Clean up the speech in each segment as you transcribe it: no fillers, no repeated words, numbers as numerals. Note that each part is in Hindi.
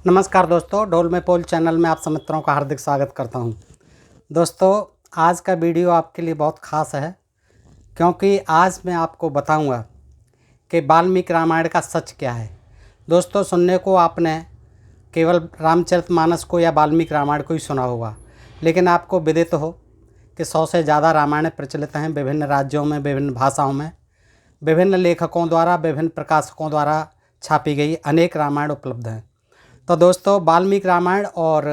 नमस्कार दोस्तों, डोल में पोल चैनल में आप सब मित्रों का हार्दिक स्वागत करता हूं। दोस्तों, आज का वीडियो आपके लिए बहुत ख़ास है क्योंकि आज मैं आपको बताऊंगा कि वाल्मीकि रामायण का सच क्या है। दोस्तों, सुनने को आपने केवल रामचरितमानस को या वाल्मीकि रामायण को ही सुना होगा, लेकिन आपको विदित हो कि 100 से ज़्यादा रामायण प्रचलित हैं विभिन्न राज्यों में, विभिन्न भाषाओं में, विभिन्न लेखकों द्वारा, विभिन्न प्रकाशकों द्वारा छापी गई अनेक रामायण उपलब्ध हैं। तो दोस्तों, वाल्मीकि रामायण और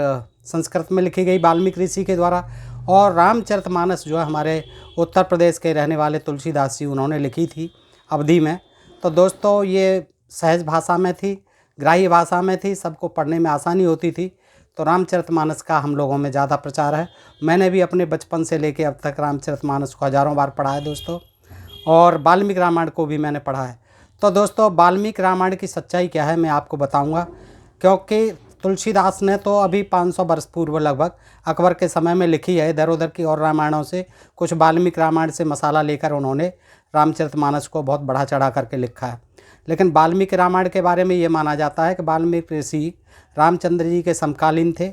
संस्कृत में लिखी गई वाल्मीकि ऋषि के द्वारा, और रामचरितमानस जो है हमारे उत्तर प्रदेश के रहने वाले तुलसीदास जी उन्होंने लिखी थी अवधि में। तो दोस्तों, ये सहज भाषा में थी, ग्राह्य भाषा में थी, सबको पढ़ने में आसानी होती थी। तो रामचरितमानस का हम लोगों में ज़्यादा प्रचार है। मैंने भी अपने बचपन से लेकर अब तक रामचरितमानस को हज़ारों बार पढ़ा है दोस्तों, और वाल्मीकि रामायण को भी मैंने पढ़ा है। तो दोस्तों, वाल्मीकि रामायण की सच्चाई क्या है मैं आपको बताऊंगा, क्योंकि तुलसीदास ने तो अभी 500 वर्ष पूर्व लगभग अकबर के समय में लिखी है। इधर उधर की और रामायणों से कुछ वाल्मीकि रामायण से मसाला लेकर उन्होंने रामचरितमानस को बहुत बढ़ा चढ़ा करके लिखा है। लेकिन वाल्मीकि रामायण के बारे में ये माना जाता है कि वाल्मीकि ऋषि रामचंद्र जी के समकालीन थे।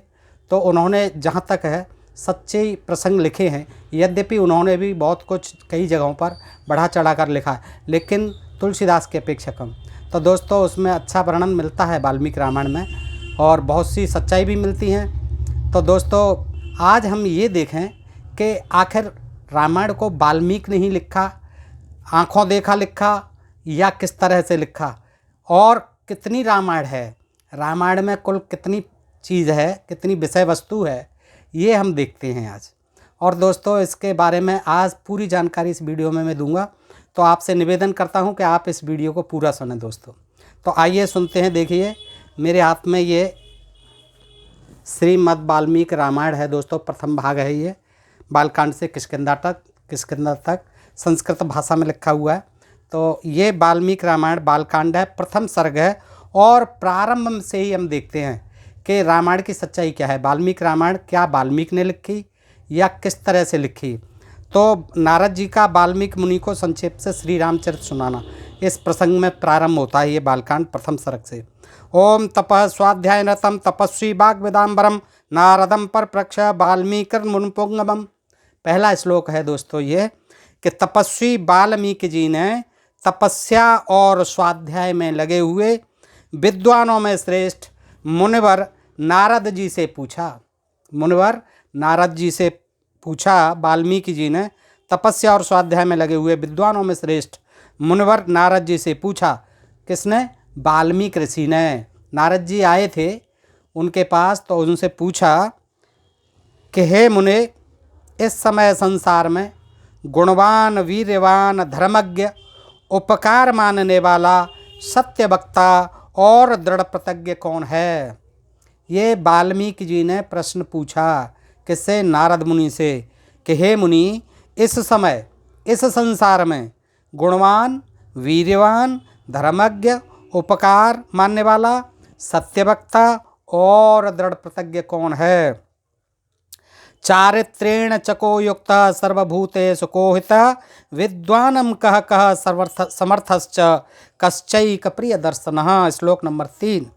तो उन्होंने जहाँ तक है सच्चे प्रसंग लिखे हैं, यद्यपि उन्होंने भी बहुत कुछ कई जगहों पर बढ़ा चढ़ा कर लिखा है, लेकिन तुलसीदास की अपेक्षा कम। तो दोस्तों, उसमें अच्छा वर्णन मिलता है वाल्मीकि रामायण में, और बहुत सी सच्चाई भी मिलती हैं। तो दोस्तों, आज हम ये देखें कि आखिर रामायण को वाल्मीकि ने ही लिखा, आँखों देखा लिखा, या किस तरह से लिखा, और कितनी रामायण है, रामायण में कुल कितनी चीज़ है, कितनी विषय वस्तु है, ये हम देखते हैं आज। और दोस्तों, इसके बारे में आज पूरी जानकारी इस वीडियो में मैं दूंगा, तो आपसे निवेदन करता हूं कि आप इस वीडियो को पूरा सुनें दोस्तों। तो आइए सुनते हैं। देखिए, मेरे हाथ में ये श्रीमद् वाल्मीकि रामायण है दोस्तों, प्रथम भाग है ये, बालकांड से किष्किंधा तक संस्कृत भाषा में लिखा हुआ है। तो ये वाल्मीकि रामायण बालकांड है, प्रथम सर्ग है, और प्रारंभ से ही हम देखते हैं कि रामायण की सच्चाई क्या है। वाल्मीकि रामायण क्या वाल्मीकि ने लिखी या किस तरह से लिखी। तो नारद जी का वाल्मीकि मुनि को संक्षेप से श्री रामचरित सुनाना, इस प्रसंग में प्रारंभ होता है ये बालकांड प्रथम सर्ग से। ओम तपः स्वाध्याय नतम तपस्वी वाग्वेदाम्बरम नारदम पर प्रक्ष वाल्मीकि मुनिपुंगवम। पहला श्लोक है दोस्तों ये, कि तपस्वी वाल्मीकि जी ने तपस्या और स्वाध्याय में लगे हुए विद्वानों में श्रेष्ठ मुनिवर नारद जी से पूछा। मुनिवर नारद जी से पूछा, वाल्मीकि जी ने तपस्या और स्वाध्याय में लगे हुए विद्वानों में श्रेष्ठ मुनिवर नारद जी से पूछा। किसने? वाल्मीकि ऋषि ने। नारद जी आए थे उनके पास, तो उनसे पूछा कि हे मुने, इस समय संसार में गुणवान, वीर्यवान, धर्मज्ञ, उपकार मानने वाला, सत्य वक्ता और दृढ़ प्रतिज्ञ कौन है? ये वाल्मीकि जी ने प्रश्न पूछा। किससे? नारद मुनि से, कि हे मुनि, इस समय इस संसार में गुणवान, वीर्यवान, धर्मज्ञ, उपकार मानने वाला, सत्यवक्ता और दृढ़ प्रतिज्ञ कौन है? चारित्रेण चको युक्त सर्वभूतेषु कोहितः विद्वानम कह कह समर्थश्च कश्चैक प्रिय दर्शनः। श्लोक नंबर 3।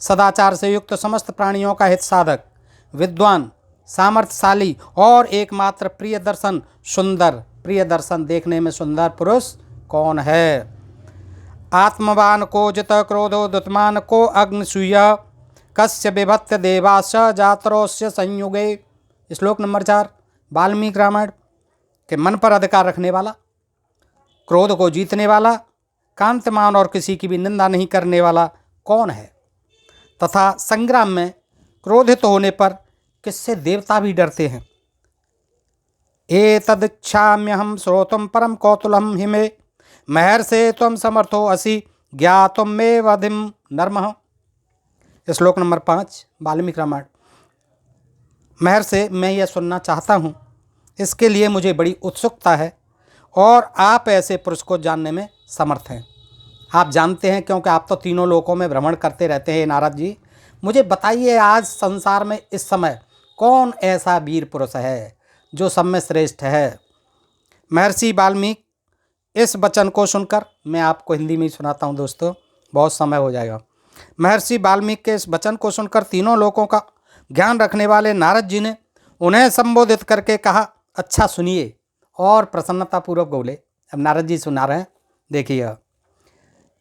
सदाचार से युक्त समस्त प्राणियों का हित साधक, विद्वान, सामर्थ्यशाली और एकमात्र प्रिय दर्शन, सुंदर, प्रिय दर्शन देखने में सुंदर पुरुष कौन है? आत्मवान को जित क्रोधोदुत्मान को अग्निसूय कस्य विभत्य देवास जातरोस्य संयुगे। श्लोक नंबर 4 वाल्मीकि रामायण के मन पर अधिकार रखने वाला, क्रोध को जीतने वाला, कांतिमान और किसी की भी निंदा नहीं करने वाला कौन है? तथा संग्राम में क्रोधित होने पर किससे देवता भी डरते हैं? एतदिच्छाम्यहं श्रोतुं परम कौतूहलं हिमे महर्षे त्वं समर्थो असि ज्ञातुं मे वधिं नर्मः। श्लोक नंबर 5 वाल्मीकि रामायण। महर्षि, मैं यह सुनना चाहता हूँ, इसके लिए मुझे बड़ी उत्सुकता है, और आप ऐसे पुरुष को जानने में समर्थ हैं। आप जानते हैं क्योंकि आप तो तीनों लोकों में भ्रमण करते रहते हैं नारद जी। मुझे बताइए, आज संसार में इस समय कौन ऐसा वीर पुरुष है जो सब में श्रेष्ठ है? महर्षि वाल्मीकि इस वचन को सुनकर, मैं आपको हिंदी में ही सुनाता हूँ दोस्तों, बहुत समय हो जाएगा। महर्षि वाल्मीकि के इस वचन को सुनकर तीनों लोकों का ज्ञान रखने वाले नारद जी ने उन्हें संबोधित करके कहा, अच्छा सुनिए, और प्रसन्नतापूर्वक बोले। अब नारद जी सुना रहे हैं, देखिए।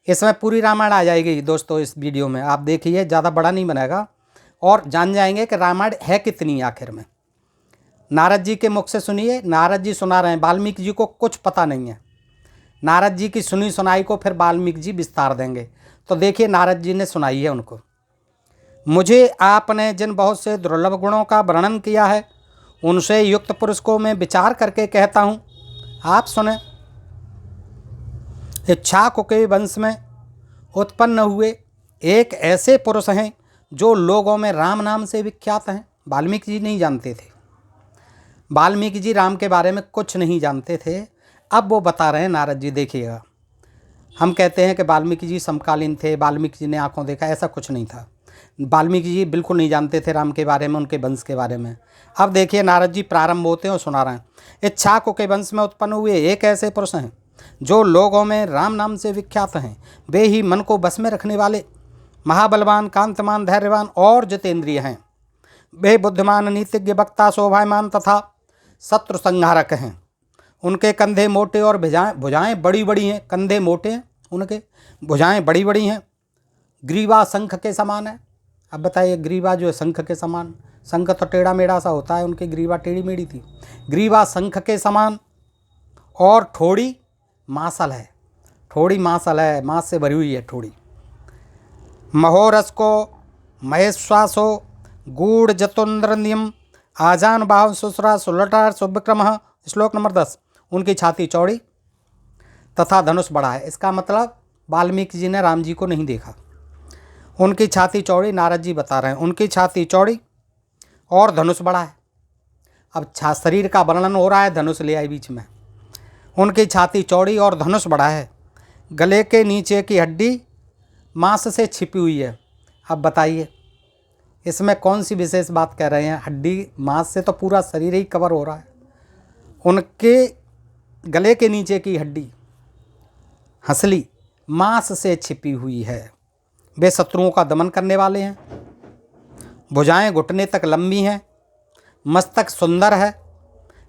इसमें पूरी रामायण आ जाएगी दोस्तों इस वीडियो में, आप देखिए, ज़्यादा बड़ा नहीं बनेगा और जान जाएंगे कि रामायण है कितनी आखिर में। नारद जी के मुख से सुनिए। नारद जी सुना रहे हैं, वाल्मीकि जी को कुछ पता नहीं है। नारद जी की सुनी सुनाई को फिर वाल्मीकि जी विस्तार देंगे। तो देखिए नारद जी ने सुनाई है उनको। मुझे आपने जिन बहुत से दुर्लभ गुणों का वर्णन किया है, उनसे युक्त पुरुष को मैं विचार करके कहता हूँ, आप सुने। इक्ष्वाकु के वंश में उत्पन्न हुए एक ऐसे पुरुष हैं जो लोगों में राम नाम से विख्यात हैं। वाल्मीकि जी नहीं जानते थे, वाल्मीकि जी राम के बारे में कुछ नहीं जानते थे। अब वो बता रहे हैं नारद जी, देखिएगा। हम कहते हैं कि वाल्मीकि जी समकालीन थे, वाल्मीकि जी ने आंखों देखा, ऐसा कुछ नहीं था। वाल्मीकि जी बिल्कुल नहीं जानते थे राम के बारे में, उनके वंश के बारे में। अब देखिए नारद जी प्रारंभ होते हैं और सुना रहे हैं। इक्ष्वाकु के वंश में उत्पन्न हुए एक ऐसे पुरुष हैं जो लोगों में राम नाम से विख्यात हैं। वे ही मन को बस में रखने वाले, महाबलवान, कांतमान, धैर्यवान और जितेंद्रिय हैं। वे बुद्धिमान, नीतिज्ञ, वक्ता, शोभायमान तथा शत्रु संहारक हैं। उनके कंधे मोटे और भुजाएं बड़ी बड़ी हैं। कंधे मोटे हैं उनके, भुजाएं बड़ी बड़ी हैं। ग्रीवा शंख के समान है। अब बताइए, ग्रीवा जो है शंख के समान, शंख तो टेढ़ा मेढ़ा सा होता है, उनकी ग्रीवा टेढ़ी मेढ़ी थी। ग्रीवा शंख के समान और ठोड़ी मांसल है। ठोड़ी मांसल है, मांस से भरी हुई है ठोड़ी। महोरस को महेश्वासो गूढ़ जतुन्द्रनियम आजान बाहु सुसरा सुलटार सुविक्रम। श्लोक नंबर 10। उनकी छाती चौड़ी तथा धनुष बड़ा है। इसका मतलब वाल्मीकि जी ने राम जी को नहीं देखा। उनकी छाती चौड़ी, नारद जी बता रहे हैं, उनकी छाती चौड़ी और धनुष बड़ा है। अब शरीर का वर्णन हो रहा है, धनुष ले आई बीच में। उनकी छाती चौड़ी और धनुष बड़ा है। गले के नीचे की हड्डी मांस से छिपी हुई है। अब बताइए इसमें कौन सी विशेष बात कह रहे हैं? हड्डी मांस से तो पूरा शरीर ही कवर हो रहा है। उनके गले के नीचे की हड्डी हंसली मांस से छिपी हुई है। वे शत्रुओं का दमन करने वाले हैं। भुजाएं घुटने तक लंबी हैं। मस्तक सुंदर है,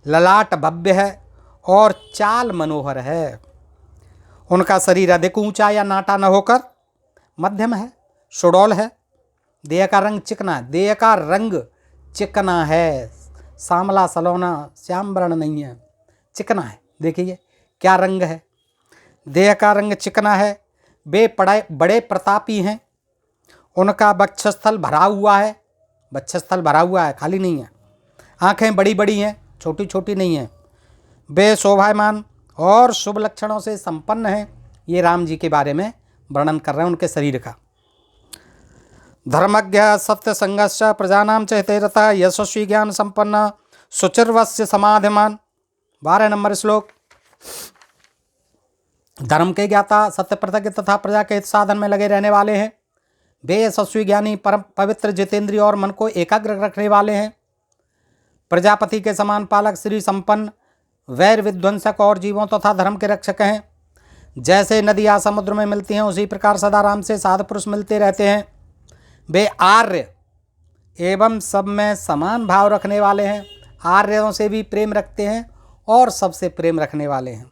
ललाट भव्य है और चाल मनोहर है। उनका शरीर अधिक ऊंचा या नाटा न होकर मध्यम है, सुडौल है। देह का रंग चिकना, देह का रंग चिकना है, सांवला सलोना श्याम वर्ण नहीं है, चिकना है। देखिए क्या रंग है, देह का रंग चिकना है। वे बड़े प्रतापी हैं। उनका वक्षस्थल भरा हुआ है, वक्षस्थल भरा हुआ है, खाली नहीं है। आँखें बड़ी बड़ी हैं, छोटी छोटी नहीं हैं। वे शोभायमान और शुभ लक्षणों से संपन्न हैं। ये राम जी के बारे में वर्णन कर रहे हैं, उनके शरीर का। धर्मज्ञ सत्य संगश्च प्रजानां च हितैरतः यशस्वी ज्ञान संपन्न सुचिर्वस्य समाधिमान। 12 नंबर श्लोक। धर्म के ज्ञाता, सत्य प्रतिज्ञ तथा प्रजा के हित साधन में लगे रहने वाले हैं। वे यशस्वी ज्ञानी, परम पवित्र, जितेंद्रिय और मन को एकाग्र रखने वाले हैं। प्रजापति के समान पालक, श्री संपन्न, वैर विध्वंसक और जीवों तथा धर्म के रक्षक हैं। जैसे नदियाँ समुद्र में मिलती हैं, उसी प्रकार सदा राम से साधु पुरुष मिलते रहते हैं। वे आर्य एवं सब में समान भाव रखने वाले हैं। आर्यों से भी प्रेम रखते हैं और सबसे प्रेम रखने वाले हैं।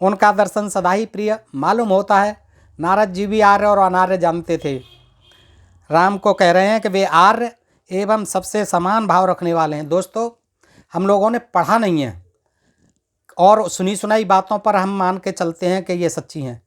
उनका दर्शन सदा ही प्रिय मालूम होता है। नारद जी भी आर्य और अनार्य जानते थे। राम को कह रहे हैं कि वे आर्य एवं सबसे समान भाव रखने वाले हैं। दोस्तों, हम लोगों ने पढ़ा नहीं है और सुनी सुनाई बातों पर हम मान के चलते हैं कि ये सच्ची हैं।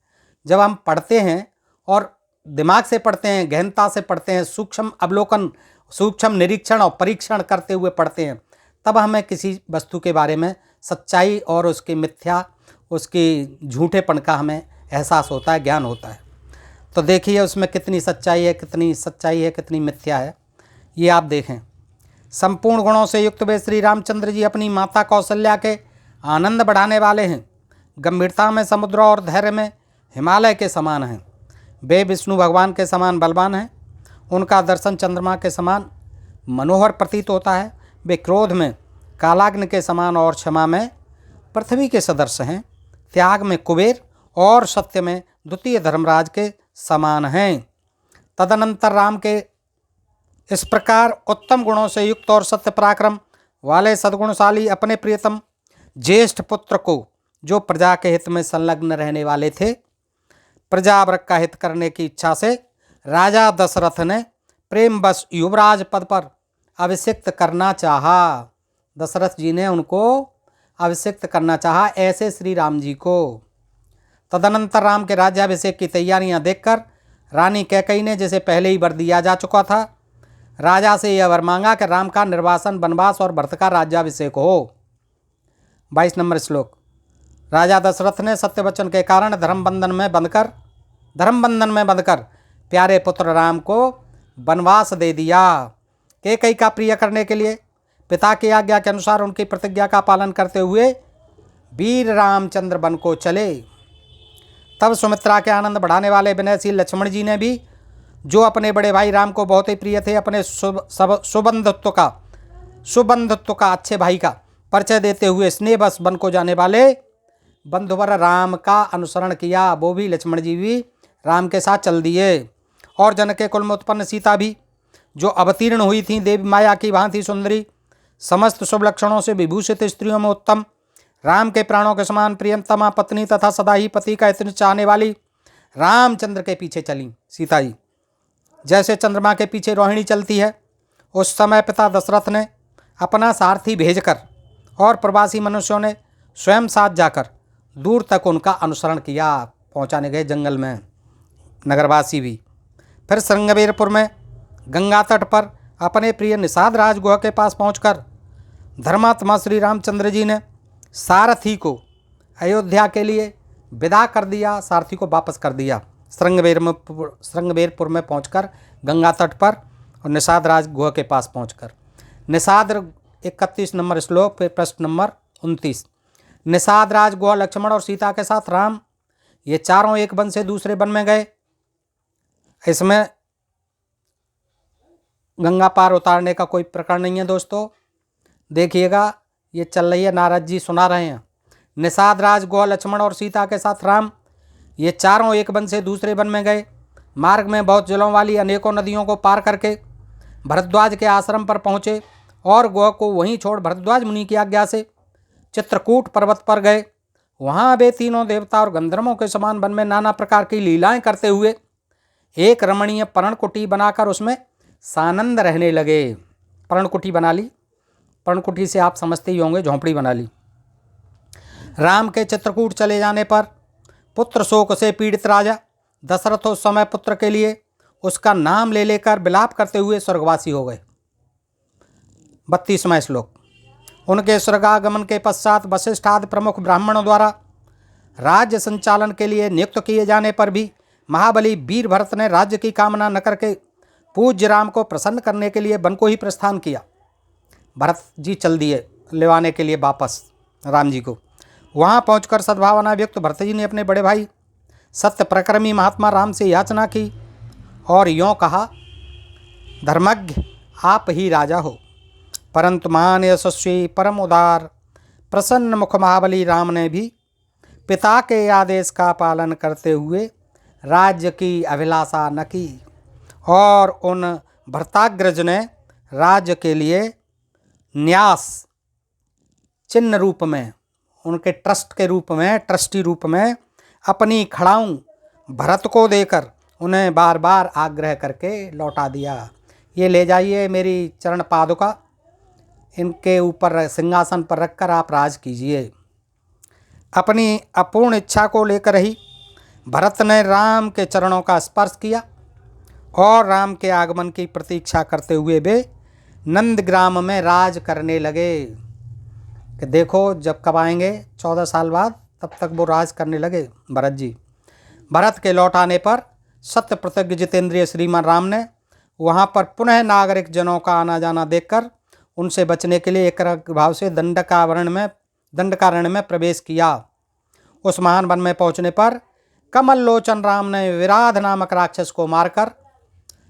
जब हम पढ़ते हैं और दिमाग से पढ़ते हैं, गहनता से पढ़ते हैं, सूक्ष्म अवलोकन, सूक्ष्म निरीक्षण और परीक्षण करते हुए पढ़ते हैं, तब हमें किसी वस्तु के बारे में सच्चाई और उसकी मिथ्या, उसकी झूठेपन का हमें एहसास होता है, ज्ञान होता है। तो देखिए उसमें कितनी सच्चाई है, कितनी मिथ्या है, ये आप देखें। संपूर्ण गुणों से युक्त वे श्री रामचंद्र जी अपनी माता कौशल्या के आनंद बढ़ाने वाले हैं। गंभीरता में समुद्र और धैर्य में हिमालय के समान हैं। वे विष्णु भगवान के समान बलवान हैं। उनका दर्शन चंद्रमा के समान मनोहर प्रतीत होता है। वे क्रोध में कालाग्नि के समान और क्षमा में पृथ्वी के सदृश हैं। त्याग में कुबेर और सत्य में द्वितीय धर्मराज के समान हैं तदनंतर राम के इस प्रकार उत्तम गुणों से युक्त और सत्य पराक्रम वाले सद्गुणशाली अपने प्रियतम ज्येष्ठ पुत्र को, जो प्रजा के हित में संलग्न रहने वाले थे, प्रजावर्ग का हित करने की इच्छा से राजा दशरथ ने प्रेमवश युवराज पद पर अभिषिक्त करना चाहा। दशरथ जी ने उनको अभिषिक्त करना चाहा, ऐसे श्री राम जी को। तदनंतर राम के राज्याभिषेक की तैयारियां देखकर रानी कैकेयी ने, जैसे पहले ही वर दिया जा चुका था, राजा से यह वर मांगा कि राम का निर्वासन, वनवास और भरत का राज्याभिषेक हो। 22 नंबर श्लोक। राजा दशरथ ने सत्य वचन के कारण धर्म बंधन में बंधकर प्यारे पुत्र राम को वनवास दे दिया। कैकेयी का प्रिय करने के लिए पिता की आज्ञा के अनुसार उनकी प्रतिज्ञा का पालन करते हुए वीर रामचंद्र वन को चले। तब सुमित्रा के आनंद बढ़ाने वाले विनयशील लक्ष्मण जी ने भी, जो अपने बड़े भाई राम को बहुत ही प्रिय थे, अपने सुबंधुत्व का अच्छे भाई का परिचय देते हुए स्नेहवश वन को जाने वाले बंधुवर राम का अनुसरण किया। वो भी, लक्ष्मण जी भी राम के साथ चल दिए। और जनक के कुल में उत्पन्न सीता भी, जो अवतीर्ण हुई थी देवी माया की भांति सुंदरी, समस्त शुभ लक्षणों से विभूषित स्त्रियों में उत्तम, राम के प्राणों के समान प्रियतमा पत्नी तथा सदा ही पति का हित चाहने वाली रामचंद्र के पीछे चली सीता जी। जैसे चंद्रमा के पीछे रोहिणी चलती है, उस समय पिता दशरथ ने अपना सारथी भेजकर और प्रवासी मनुष्यों ने स्वयं साथ जाकर दूर तक उनका अनुसरण किया। पहुंचाने गए जंगल में नगरवासी भी। फिर श्रृंगवेरपुर में गंगा तट पर अपने प्रिय निषाद राज गुहा के पास पहुंचकर धर्मात्मा श्री रामचंद्र जी ने सारथी को अयोध्या के लिए विदा कर दिया, सारथी को वापस कर दिया। श्रृंगवेरपुर में पहुंचकर गंगा तट पर और निषाद राज गुहा के पास पहुंचकर निषाद 31 नंबर श्लोक पे प्रश्न नंबर 29। निषाद राज गुहा लक्ष्मण और सीता के साथ राम ये चारों एक वन से दूसरे वन में गए। इसमें गंगा पार उतारने का कोई प्रकरण नहीं है दोस्तों, देखिएगा ये चल रही है, नारद जी सुना रहे हैं। निषाद राज गुहा लक्ष्मण और सीता के साथ राम ये चारों एक वन से दूसरे वन में गए। मार्ग में बहुत जलों वाली अनेकों नदियों को पार करके भरद्वाज के आश्रम पर पहुँचे और गुहा को वहीं छोड़ भरद्वाज मुनि की आज्ञा से चित्रकूट पर्वत पर गए। वहाँ वे तीनों देवता और गंधर्वों के समान वन में नाना प्रकार की लीलाएं करते हुए एक रमणीय पर्णकुटी बनाकर उसमें सानंद रहने लगे। पर्णकुटी बना ली, पर्णकुटी से आप समझते ही होंगे झोंपड़ी बना ली। राम के चित्रकूट चले जाने पर पुत्र शोक से पीड़ित राजा दशरथ उस समय पुत्र के लिए उसका नाम ले लेकर विलाप करते हुए स्वर्गवासी हो गए। 32वां श्लोक। उनके स्वर्गागमन के पश्चात वशिष्ठ आदि प्रमुख ब्राह्मणों द्वारा राज्य संचालन के लिए नियुक्त किए जाने पर भी महाबली वीर भरत ने राज्य की कामना न करके पूज्य राम को प्रसन्न करने के लिए वन को ही प्रस्थान किया। भरत जी चल दिए लेवाने के लिए वापस राम जी को। वहाँ पहुंचकर सद्भावना व्यक्त भरत जी ने अपने बड़े भाई सत्य प्रक्रमी महात्मा राम से याचना की और यों कहा, धर्मज्ञ आप ही राजा हो, परंतु महान यशस्वी परम उदार प्रसन्न मुख महाबली राम ने भी पिता के आदेश का पालन करते हुए राज्य की अभिलाषा न की और उन भरताग्रज ने राज्य के लिए न्यास चिन्ह रूप में, उनके ट्रस्ट के रूप में, ट्रस्टी रूप में अपनी खड़ाऊं भरत को देकर उन्हें बार बार आग्रह करके लौटा दिया। ये ले जाइए मेरी चरण पादुका, इनके ऊपर सिंहासन पर रखकर आप राज कीजिए। अपनी अपूर्ण इच्छा को लेकर ही भरत ने राम के चरणों का स्पर्श किया और राम के आगमन की प्रतीक्षा करते हुए वे नंदग्राम में राज करने लगे कि देखो जब कब आएंगे 14 साल बाद, तब तक वो राज करने लगे भरत जी। भरत के लौट आने पर सत्य प्रतिज्ञ जितेंद्रिय श्रीमान राम ने वहाँ पर पुनः नागरिक जनों का आना जाना देखकर उनसे बचने के लिए एक भाव से दंडकारण्य में प्रवेश किया। उस महान वन में पहुँचने पर कमल लोचन राम ने विराध नामक राक्षस को मारकर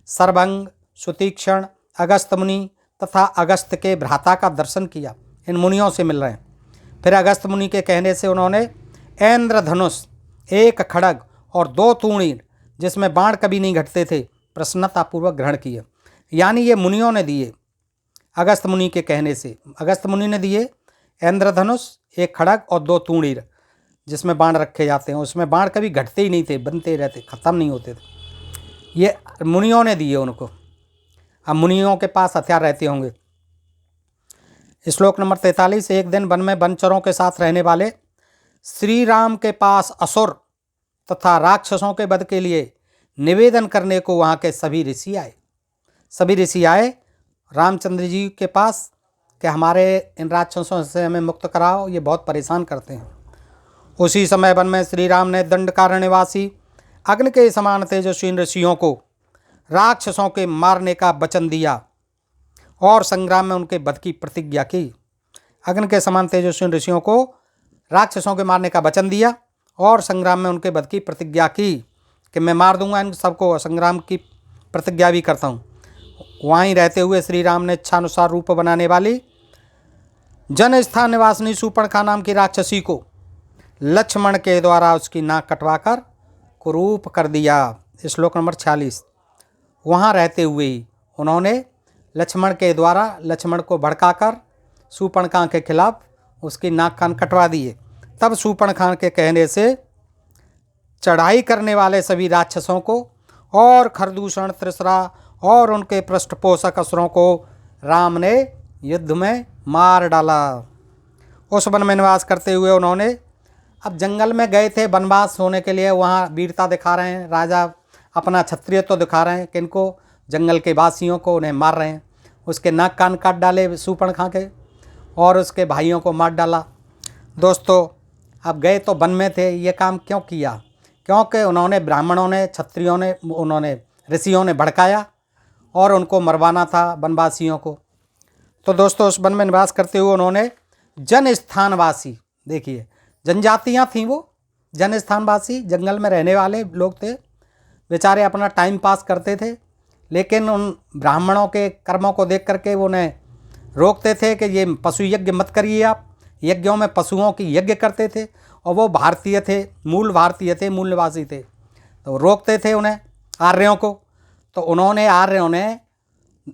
सर्वंग, सुतीक्षण, अगस्त मुनि तथा अगस्त के भ्राता का दर्शन किया। इन मुनियों से मिल रहे हैं। फिर अगस्त मुनि के कहने से उन्होंने इंद्रधनुष, एक खड़ग और 2 तूणीर जिसमें बाण कभी नहीं घटते थे, प्रसन्नतापूर्वक ग्रहण किए। यानी ये मुनियों ने दिए, अगस्त मुनि के कहने से। अगस्त मुनि ने दिए इंद्रधनुष, एक खड़ग और 2 तूणीर जिसमें बाण रखे जाते हैं। उसमें बाण कभी घटते ही नहीं थे, बनते रहते, ख़त्म नहीं होते थे। ये मुनियों ने दिए उनको। अब मुनियों के पास हथियार रहते होंगे। श्लोक नंबर 43। एक दिन वन में वनचरों के साथ रहने वाले श्री राम के पास असुर तथा राक्षसों के वध के लिए निवेदन करने को वहाँ के सभी ऋषि आए। सभी ऋषि आए रामचंद्र जी के पास कि हमारे इन राक्षसों से हमें मुक्त कराओ, ये बहुत परेशान करते हैं। उसी समय वन में श्री राम ने दंडकारण्यवासी अग्नि के समान तेजस्वी ऋषियों को राक्षसों के मारने का वचन दिया और संग्राम में उनके वध की प्रतिज्ञा की। अग्नि के समान तेजस्वी ऋषियों को राक्षसों के मारने का वचन दिया और संग्राम में उनके वध की प्रतिज्ञा की कि मैं मार दूंगा इन सबको, संग्राम की प्रतिज्ञा भी करता हूँ। वहीं रहते हुए श्री राम ने इच्छानुसार रूप बनाने वाली जन स्थान निवासिनी शूर्पणखा नाम की राक्षसी को लक्ष्मण के द्वारा उसकी नाक कटवाकर कुरूप कर दिया। श्लोक नंबर 46। वहाँ रहते हुए ही उन्होंने लक्ष्मण के द्वारा लक्ष्मण को भड़काकर शूर्पणखा के खिलाफ उसकी नाक कान कटवा दिए। तब शूर्पणखा के कहने से चढ़ाई करने वाले सभी राक्षसों को और खरदूषण, त्रिसरा और उनके पृष्ठपोषक असुरों को राम ने युद्ध में मार डाला। उस वन में निवास करते हुए उन्होंने, अब जंगल में गए थे वनवास होने के लिए, वहाँ वीरता दिखा रहे हैं, राजा अपना क्षत्रिय तो दिखा रहे हैं, किनको, जंगल के वासियों को, उन्हें मार रहे हैं। उसके नाक कान काट डाले शूर्पणखा के और उसके भाइयों को मार डाला। दोस्तों, अब गए तो वन में थे, ये काम क्यों किया? क्योंकि उन्होंने, ब्राह्मणों ने, क्षत्रियों ने, उन्होंने ऋषियों ने भड़काया और उनको मरवाना था वनवासियों को। तो दोस्तों, उस वन में निवास करते हुए उन्होंने जन स्थानवासी, देखिए जनजातियाँ थीं, वो जन स्थानवासी जंगल में रहने वाले लोग थे, बेचारे अपना टाइम पास करते थे, लेकिन उन ब्राह्मणों के कर्मों को देख करके वो उन्हें रोकते थे कि ये पशु यज्ञ मत करिए, आप यज्ञों में पशुओं की यज्ञ करते थे। और वो भारतीय थे, मूल भारतीय थे, मूल निवासी थे, तो रोकते थे उन्हें, आर्यों को। तो उन्होंने, आर्यों ने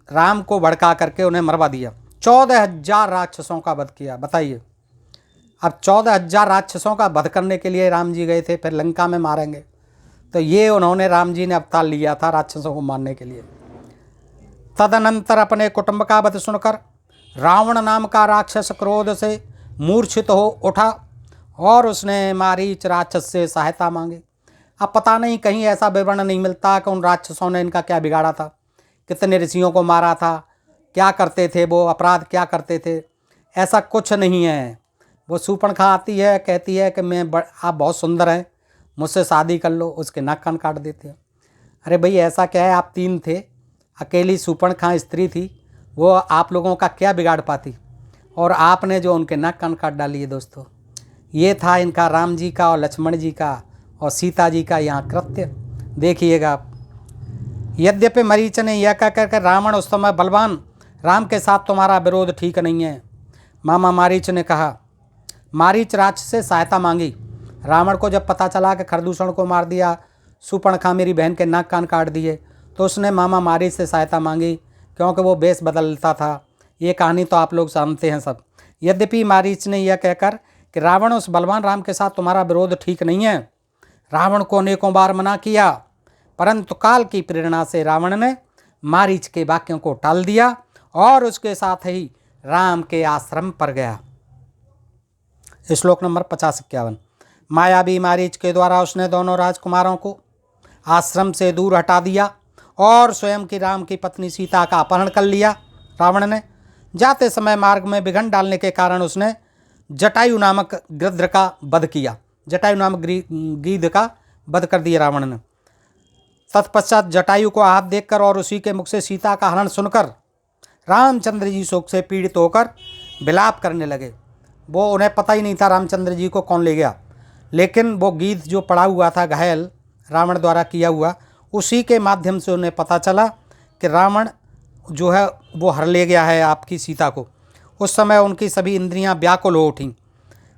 राम को भड़का करके उन्हें मरवा दिया। 14,000 राक्षसों का वध किया। बताइए, अब 14,000 राक्षसों का वध करने के लिए राम जी गए थे, फिर लंका में मारेंगे, तो ये उन्होंने, राम जी ने अवतार लिया था राक्षसों को मारने के लिए। तदनंतर अपने कुटुंब का वध सुनकर रावण नाम का राक्षस क्रोध से मूर्छित हो उठा और उसने मारीच राक्षस से सहायता मांगी। अब पता नहीं, कहीं ऐसा विवरण नहीं मिलता कि उन राक्षसों ने इनका क्या बिगाड़ा था, कितने ऋषियों को मारा था, क्या करते थे वो, अपराध क्या करते थे, ऐसा कुछ नहीं है। वो शूर्पणखा आती है, कहती है कि आप बहुत सुंदर हैं, मुझसे शादी कर लो, उसके नाक कान काट देते हैं। अरे भाई, ऐसा क्या है, आप 3 थे, अकेली शूर्पणखा स्त्री थी, वो आप लोगों का क्या बिगाड़ पाती, और आपने जो उनके नाक कान काट डाली है। दोस्तों, ये था इनका राम जी का और लक्ष्मण जी का और सीता जी का यहाँ कृत्य। देखिएगा आप। यद्यपि मरीच ने यह कह कर रावण उस समय बलवान, राम के साथ तुम्हारा विरोध ठीक नहीं है, मामा मारीच ने कहा। मारीच राक्षस से सहायता मांगी। रावण को जब पता चला कि खरदूषण को मार दिया, शूर्पणखा मेरी बहन के नाक कान काट दिए, तो उसने मामा मारीच से सहायता मांगी, क्योंकि वो बेस बदलता था। ये कहानी तो आप लोग जानते हैं सब। यद्यपि मारीच ने यह कहकर कि रावण, उस बलवान राम के साथ तुम्हारा विरोध ठीक नहीं है, रावण को अनेकों बार मना किया, परंतु काल की प्रेरणा से रावण ने मारीच के वाक्यों को टाल दिया और उसके साथ ही राम के आश्रम पर गया। श्लोक नंबर 50-51। मायावी मारीच के द्वारा उसने दोनों राजकुमारों को आश्रम से दूर हटा दिया और स्वयं की राम की पत्नी सीता का अपहरण कर लिया। रावण ने जाते समय मार्ग में विघ्न डालने के कारण उसने जटायु नामक गृध्र का वध किया। जटायु नामक गीध का वध कर दिया रावण ने। तत्पश्चात जटायु को हाथ देखकर और उसी के मुख से सीता का हरण सुनकर रामचंद्र जी शोक से पीड़ित होकर विलाप करने लगे। वो, उन्हें पता ही नहीं था रामचंद्र जी को कौन ले गया, लेकिन वो गीध जो पड़ा हुआ था घायल रावण द्वारा किया हुआ, उसी के माध्यम से उन्हें पता चला कि रावण जो है वो हर ले गया है आपकी सीता को। उस समय उनकी सभी इंद्रियां व्याकुल हो उठीं।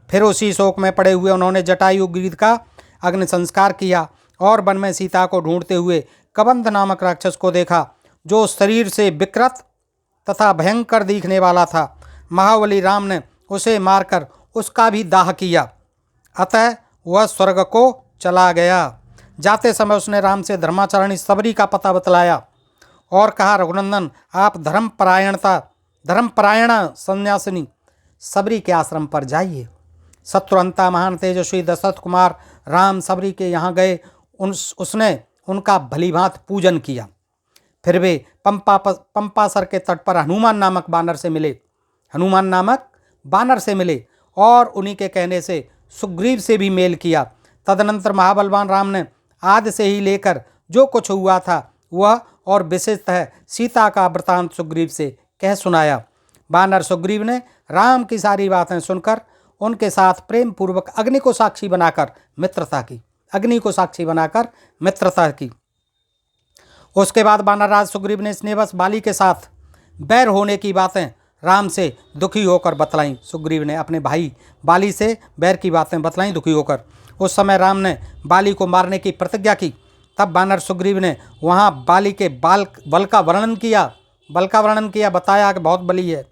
फिर उसी शोक में पड़े हुए उन्होंने जटायु गीध का अग्नि संस्कार किया और वन में सीता को ढूंढते हुए कबंध नामक राक्षस को देखा, जो शरीर से विकृत तथा भयंकर दिखने वाला था। महाबली राम ने उसे मारकर उसका भी दाह किया। अतः वह स्वर्ग को चला गया। जाते समय उसने राम से धर्माचरणी सबरी का पता बतलाया और कहा, रघुनंदन, आप धर्मपरायण सन्यासिनी सबरी के आश्रम पर जाइए। शत्रुहंता महान तेजस्वी दशरथ कुमार राम सबरी के यहाँ गए। उसने उनका भलीभांत पूजन किया। फिर वे पंपासर के तट पर हनुमान नामक बानर से मिले और उन्हीं के कहने से सुग्रीव से भी मेल किया। तदनंतर महाबलवान राम ने आदि से ही लेकर जो कुछ हुआ था वह और विशेषतः सीता का वृतांत सुग्रीव से कह सुनाया। बानर सुग्रीव ने राम की सारी बातें सुनकर उनके साथ प्रेम पूर्वक अग्नि को साक्षी बनाकर मित्रता की। उसके बाद बानरराज सुग्रीव ने स्नेहवश बाली के साथ बैर होने की बातें राम से दुखी होकर बतलाईं। सुग्रीव ने अपने भाई बाली से बैर की बातें बतलाईं दुखी होकर। उस समय राम ने बाली को मारने की प्रतिज्ञा की। तब बानर सुग्रीव ने वहाँ बाली के बल का वर्णन किया, बताया कि बहुत बली है।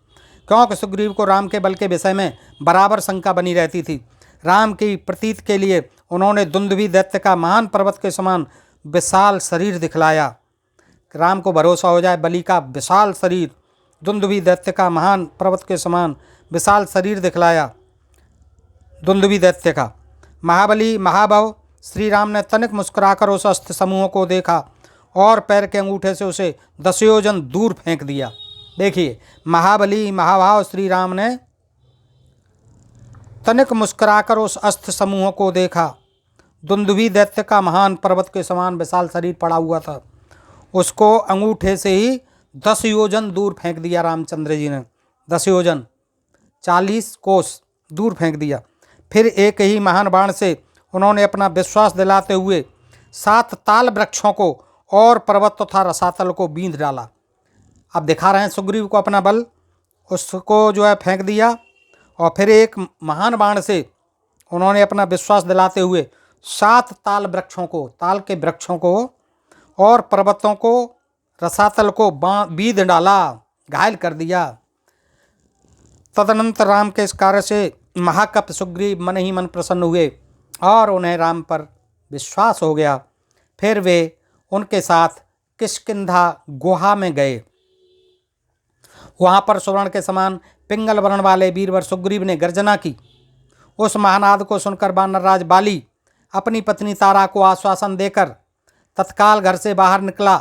क्योंकि सुग्रीव को राम के बल के विषय में बराबर शंका बनी रहती थी। राम की प्रतीत के लिए उन्होंने दुंदुभी दैत्य का महान पर्वत के समान विशाल शरीर दिखलाया। राम को भरोसा हो जाए, बलि का विशाल शरीर, दुंदुभी दैत्य का महान पर्वत के समान विशाल शरीर दिखलाया दुंदुभी दैत्य का। महाभव श्री राम ने तनिक मुस्कुराकर उस अस्त्र समूह को देखा और पैर के अंगूठे से उसे 10 योजन दूर फेंक दिया। देखिए, महाभाव श्री राम ने तनिक मुस्कुराकर उस अस्त्र समूह को देखा। दुंदुभी दैत्य का महान पर्वत के समान विशाल शरीर पड़ा हुआ था, उसको अंगूठे से ही 10 योजन दूर फेंक दिया रामचंद्र जी ने। 10 योजन 40 कोस दूर फेंक दिया। फिर एक ही महान बाण से उन्होंने अपना विश्वास दिलाते हुए 7 ताल वृक्षों को और पर्वत तथा रसातल को बींध डाला। अब दिखा रहे हैं सुग्रीव को अपना बल, उसको जो है फेंक दिया और फिर एक महान बाण से उन्होंने अपना विश्वास दिलाते हुए 7 ताल के वृक्षों को और पर्वतों को रसातल को बींध डाला, घायल कर दिया। तदनंतर राम के इस कार्य से महाकप सुग्रीव मन ही मन प्रसन्न हुए और उन्हें राम पर विश्वास हो गया। फिर वे उनके साथ किष्किंधा गुहा में गए। वहाँ पर सुवर्ण के समान पिंगल वर्ण वाले वीरवर सुग्रीव ने गर्जना की। उस महानाद को सुनकर वानरराज बाली अपनी पत्नी तारा को आश्वासन देकर तत्काल घर से बाहर निकला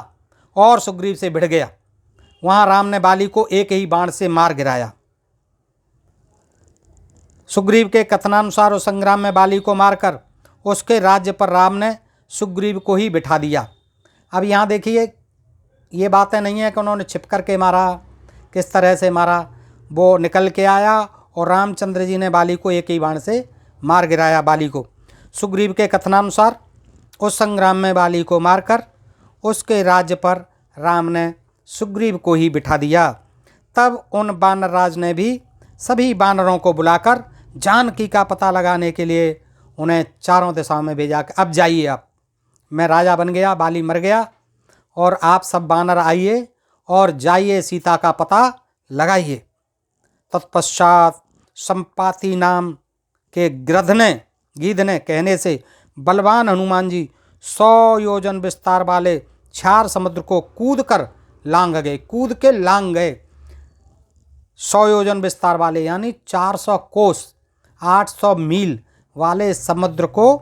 और सुग्रीव से भिड़ गया। वहाँ राम ने बाली को एक ही बाण से मार गिराया। सुग्रीव के कथनानुसार उस संग्राम में बाली को मारकर उसके राज्य पर राम ने सुग्रीव को ही बिठा दिया। अब यहाँ देखिए, ये बातें नहीं है कि उन्होंने छिप कर के मारा, किस तरह से मारा। वो निकल के आया और रामचंद्र जी ने बाली को एक ही बाण से मार गिराया। बाली को सुग्रीव के कथनानुसार उस संग्राम में बाली को मारकर उसके राज्य पर राम ने सुग्रीव को ही बिठा दिया। तब उन वानरराज ने भी सभी वानरों को बुलाकर जानकी का पता लगाने के लिए उन्हें चारों दिशाओं में भेजा कि अब जाइए, आप, मैं राजा बन गया, बाली मर गया और आप सब वानर आइए और जाइए सीता का पता लगाइए। तत्पश्चात संपाति नाम के गीध ने कहने से बलवान हनुमान जी 100 योजन विस्तार वाले 4 समुद्र को कूद के लांग गए। 100 योजन विस्तार वाले यानी 400 कोस 800 मील वाले समुद्र को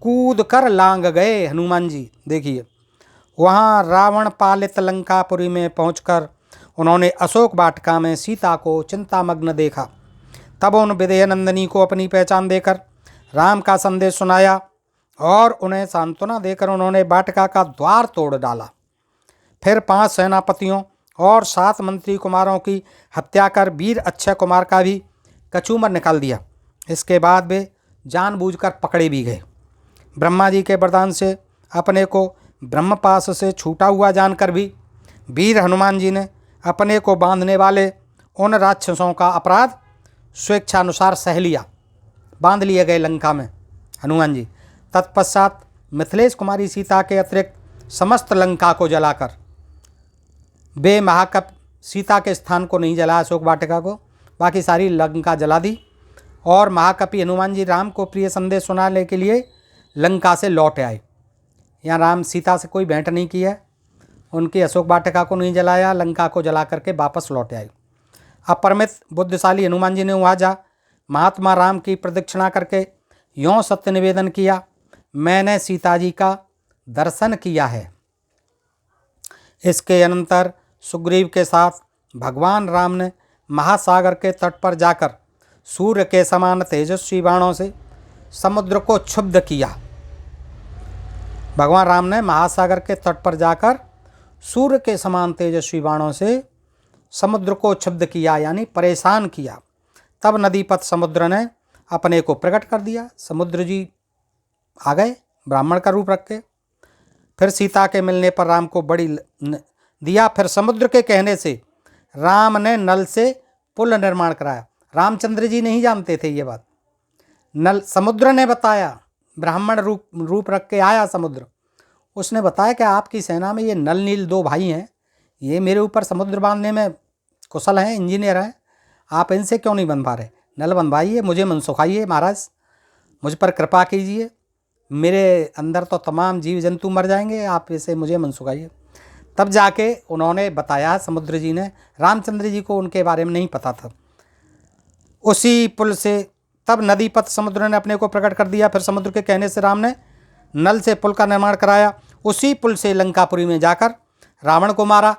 कूद कर लांग गए हनुमान जी। देखिए, वहाँ रावण पालित लंकापुरी में पहुंचकर उन्होंने अशोक वाटिका में सीता को चिंतामग्न देखा। तब उन विदेह नंदिनी को अपनी पहचान देकर राम का संदेश सुनाया और उन्हें सांत्वना देकर उन्होंने वाटिका का द्वार तोड़ डाला। फिर 5 सेनापतियों और 7 मंत्री कुमारों की हत्या कर वीर अक्षय कुमार का भी कचूमर निकाल दिया। इसके बाद वे जानबूझकर पकड़े भी गए। ब्रह्मा जी के वरदान से अपने को ब्रह्मपाश से छूटा हुआ जानकर भी वीर हनुमान जी ने अपने को बांधने वाले उन राक्षसों का अपराध स्वेच्छानुसार सह लिया। बांध लिए गए लंका में हनुमान जी। तत्पश्चात मिथिलेश कुमारी सीता के अतिरिक्त समस्त लंका को जलाकर, वे महाकप सीता के स्थान को नहीं जलाया, अशोक वाटिका को, बाकी सारी लंका जला दी। और महाकपि हनुमान जी राम को प्रिय संदेश सुनाने के लिए लंका से लौट आए। यहाँ राम सीता से कोई भेंट नहीं की है, उनकी अशोक वाटिका को नहीं जलाया, लंका को जला करके वापस लौट आए। अपरमित बुद्धिशाली हनुमान जी ने वहाँ जा महात्मा राम की प्रदक्षिणा करके यों सत्य निवेदन किया, मैंने सीता जी का दर्शन किया है। इसके अनंतर सुग्रीव के साथ भगवान राम ने महासागर के तट पर जाकर सूर्य के समान तेजस्वी बाणों से समुद्र को क्षुब्ध किया। भगवान राम ने महासागर के तट पर जाकर सूर्य के समान तेजस्वी बाणों से समुद्र को क्षुब्ध किया, यानी परेशान किया। तब नदीपत समुद्र ने अपने को प्रकट कर दिया। समुद्र जी आ गए ब्राह्मण का रूप रख के। फिर सीता के मिलने पर राम को बड़ी दिया। फिर समुद्र के कहने से राम ने नल से पुल निर्माण कराया। रामचंद्र जी नहीं जानते थे ये बात, नल समुद्र ने बताया। ब्राह्मण रूप रख के आया समुद्र, उसने बताया कि आपकी सेना में ये नल नील 2 भाई हैं, ये मेरे ऊपर समुद्र बांधने में कुशल हैं, इंजीनियर हैं, आप इनसे क्यों नहीं बनवा रहे? नल बनवाइए, मुझे मन सुखाइए महाराज, मुझ पर कृपा कीजिए, मेरे अंदर तो तमाम जीव जंतु मर जाएंगे, आप इसे मुझे मन सुखाइए। तब जाके उन्होंने बताया, समुद्र जी ने, रामचंद्र जी को उनके बारे में नहीं पता था। उसी पुल से तब नदीपत समुद्र ने अपने को प्रकट कर दिया। फिर समुद्र के कहने से राम ने नल से पुल का निर्माण कराया। उसी पुल से लंकापुरी में जाकर रावण को मारा।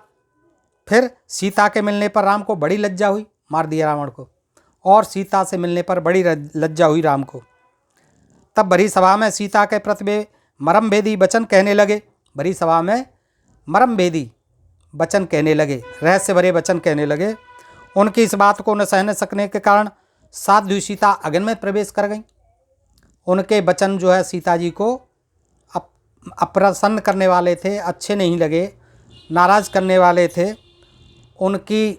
फिर सीता के मिलने पर राम को बड़ी लज्जा हुई, मार दिया रावण को। और सीता से मिलने पर बड़ी लज्जा हुई राम को। तब भरी सभा में सीता के प्रति वे मरमभेदी वचन कहने लगे। भरी सभा में मरमभेदी वचन कहने लगे, रहस्य भरे वचन कहने लगे। उनकी इस बात को न सहने सकने के कारण साध्वी सीता अग्नि में प्रवेश कर गई। उनके वचन जो है सीता जी को अप्रसन्न करने वाले थे, अच्छे नहीं लगे, नाराज़ करने वाले थे। उनकी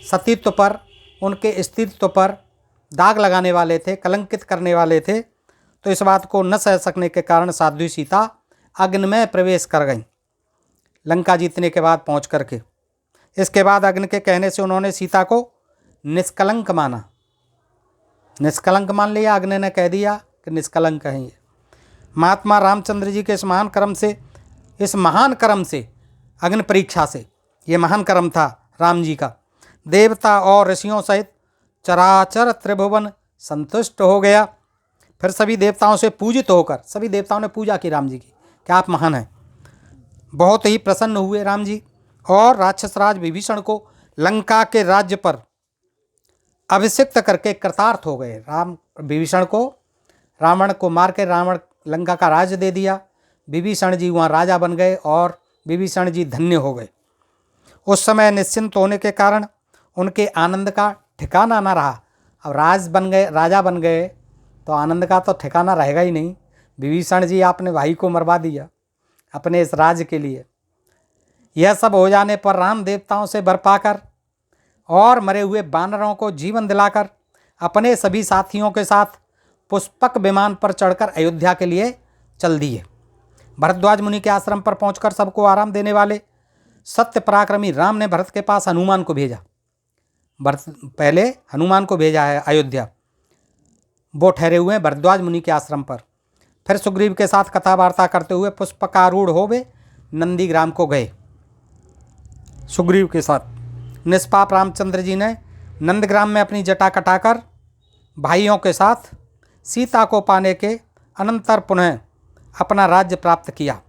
सतीत्व पर, उनके अस्तित्व पर दाग लगाने वाले थे, कलंकित करने वाले थे। तो इस बात को न सह सकने के कारण साध्वी सीता अग्नि में प्रवेश कर गईं, लंका जीतने के बाद पहुंच करके। इसके बाद अग्नि के कहने से उन्होंने सीता को निष्कलंक माना, निष्कलंक मान लिया। अग्नि ने कह दिया कि निष्कलंक हैं ये। महात्मा रामचंद्र जी के इस महान कर्म से अग्नि परीक्षा से, ये महान कर्म था राम जी का, देवता और ऋषियों सहित चराचर त्रिभुवन संतुष्ट हो गया। फिर सभी देवताओं से पूजित होकर, सभी देवताओं ने पूजा की राम जी की कि आप महान हैं। बहुत ही प्रसन्न हुए राम जी और राक्षस राज विभीषण को लंका के राज्य पर अभिषिक्त करके कृतार्थ हो गए। विभीषण को, रावण को मार के रावण लंका का राज्य दे दिया। विभीषण जी वहाँ राजा बन गए और विभीषण जी धन्य हो गए। उस समय निश्चिंत होने के कारण उनके आनंद का ठिकाना ना रहा। अब राजा बन गए तो आनंद का तो ठिकाना रहेगा ही नहीं। विभीषण जी आपने भाई को मरवा दिया अपने इस राज्य के लिए। यह सब हो जाने पर राम देवताओं से वर पाकर और मरे हुए वानरों को जीवन दिलाकर अपने सभी साथियों के साथ पुष्पक विमान पर चढ़कर अयोध्या के लिए चल दिए। भरद्वाज मुनि के आश्रम पर पहुंचकर सबको आराम देने वाले सत्य पराक्रमी राम ने भरत के पास हनुमान को भेजा। पहले हनुमान को भेजा है अयोध्या, वो ठहरे हुए हैं भरद्वाज मुनि के आश्रम पर। फिर सुग्रीव के साथ कथा वार्ता करते हुए पुष्पकारूढ़ हो वे नंदीग्राम को गए। सुग्रीव के साथ निष्पाप रामचंद्र जी ने नंदग्राम में अपनी जटा कटाकर भाइयों के साथ सीता को पाने के अनंतर पुनः अपना राज्य प्राप्त किया।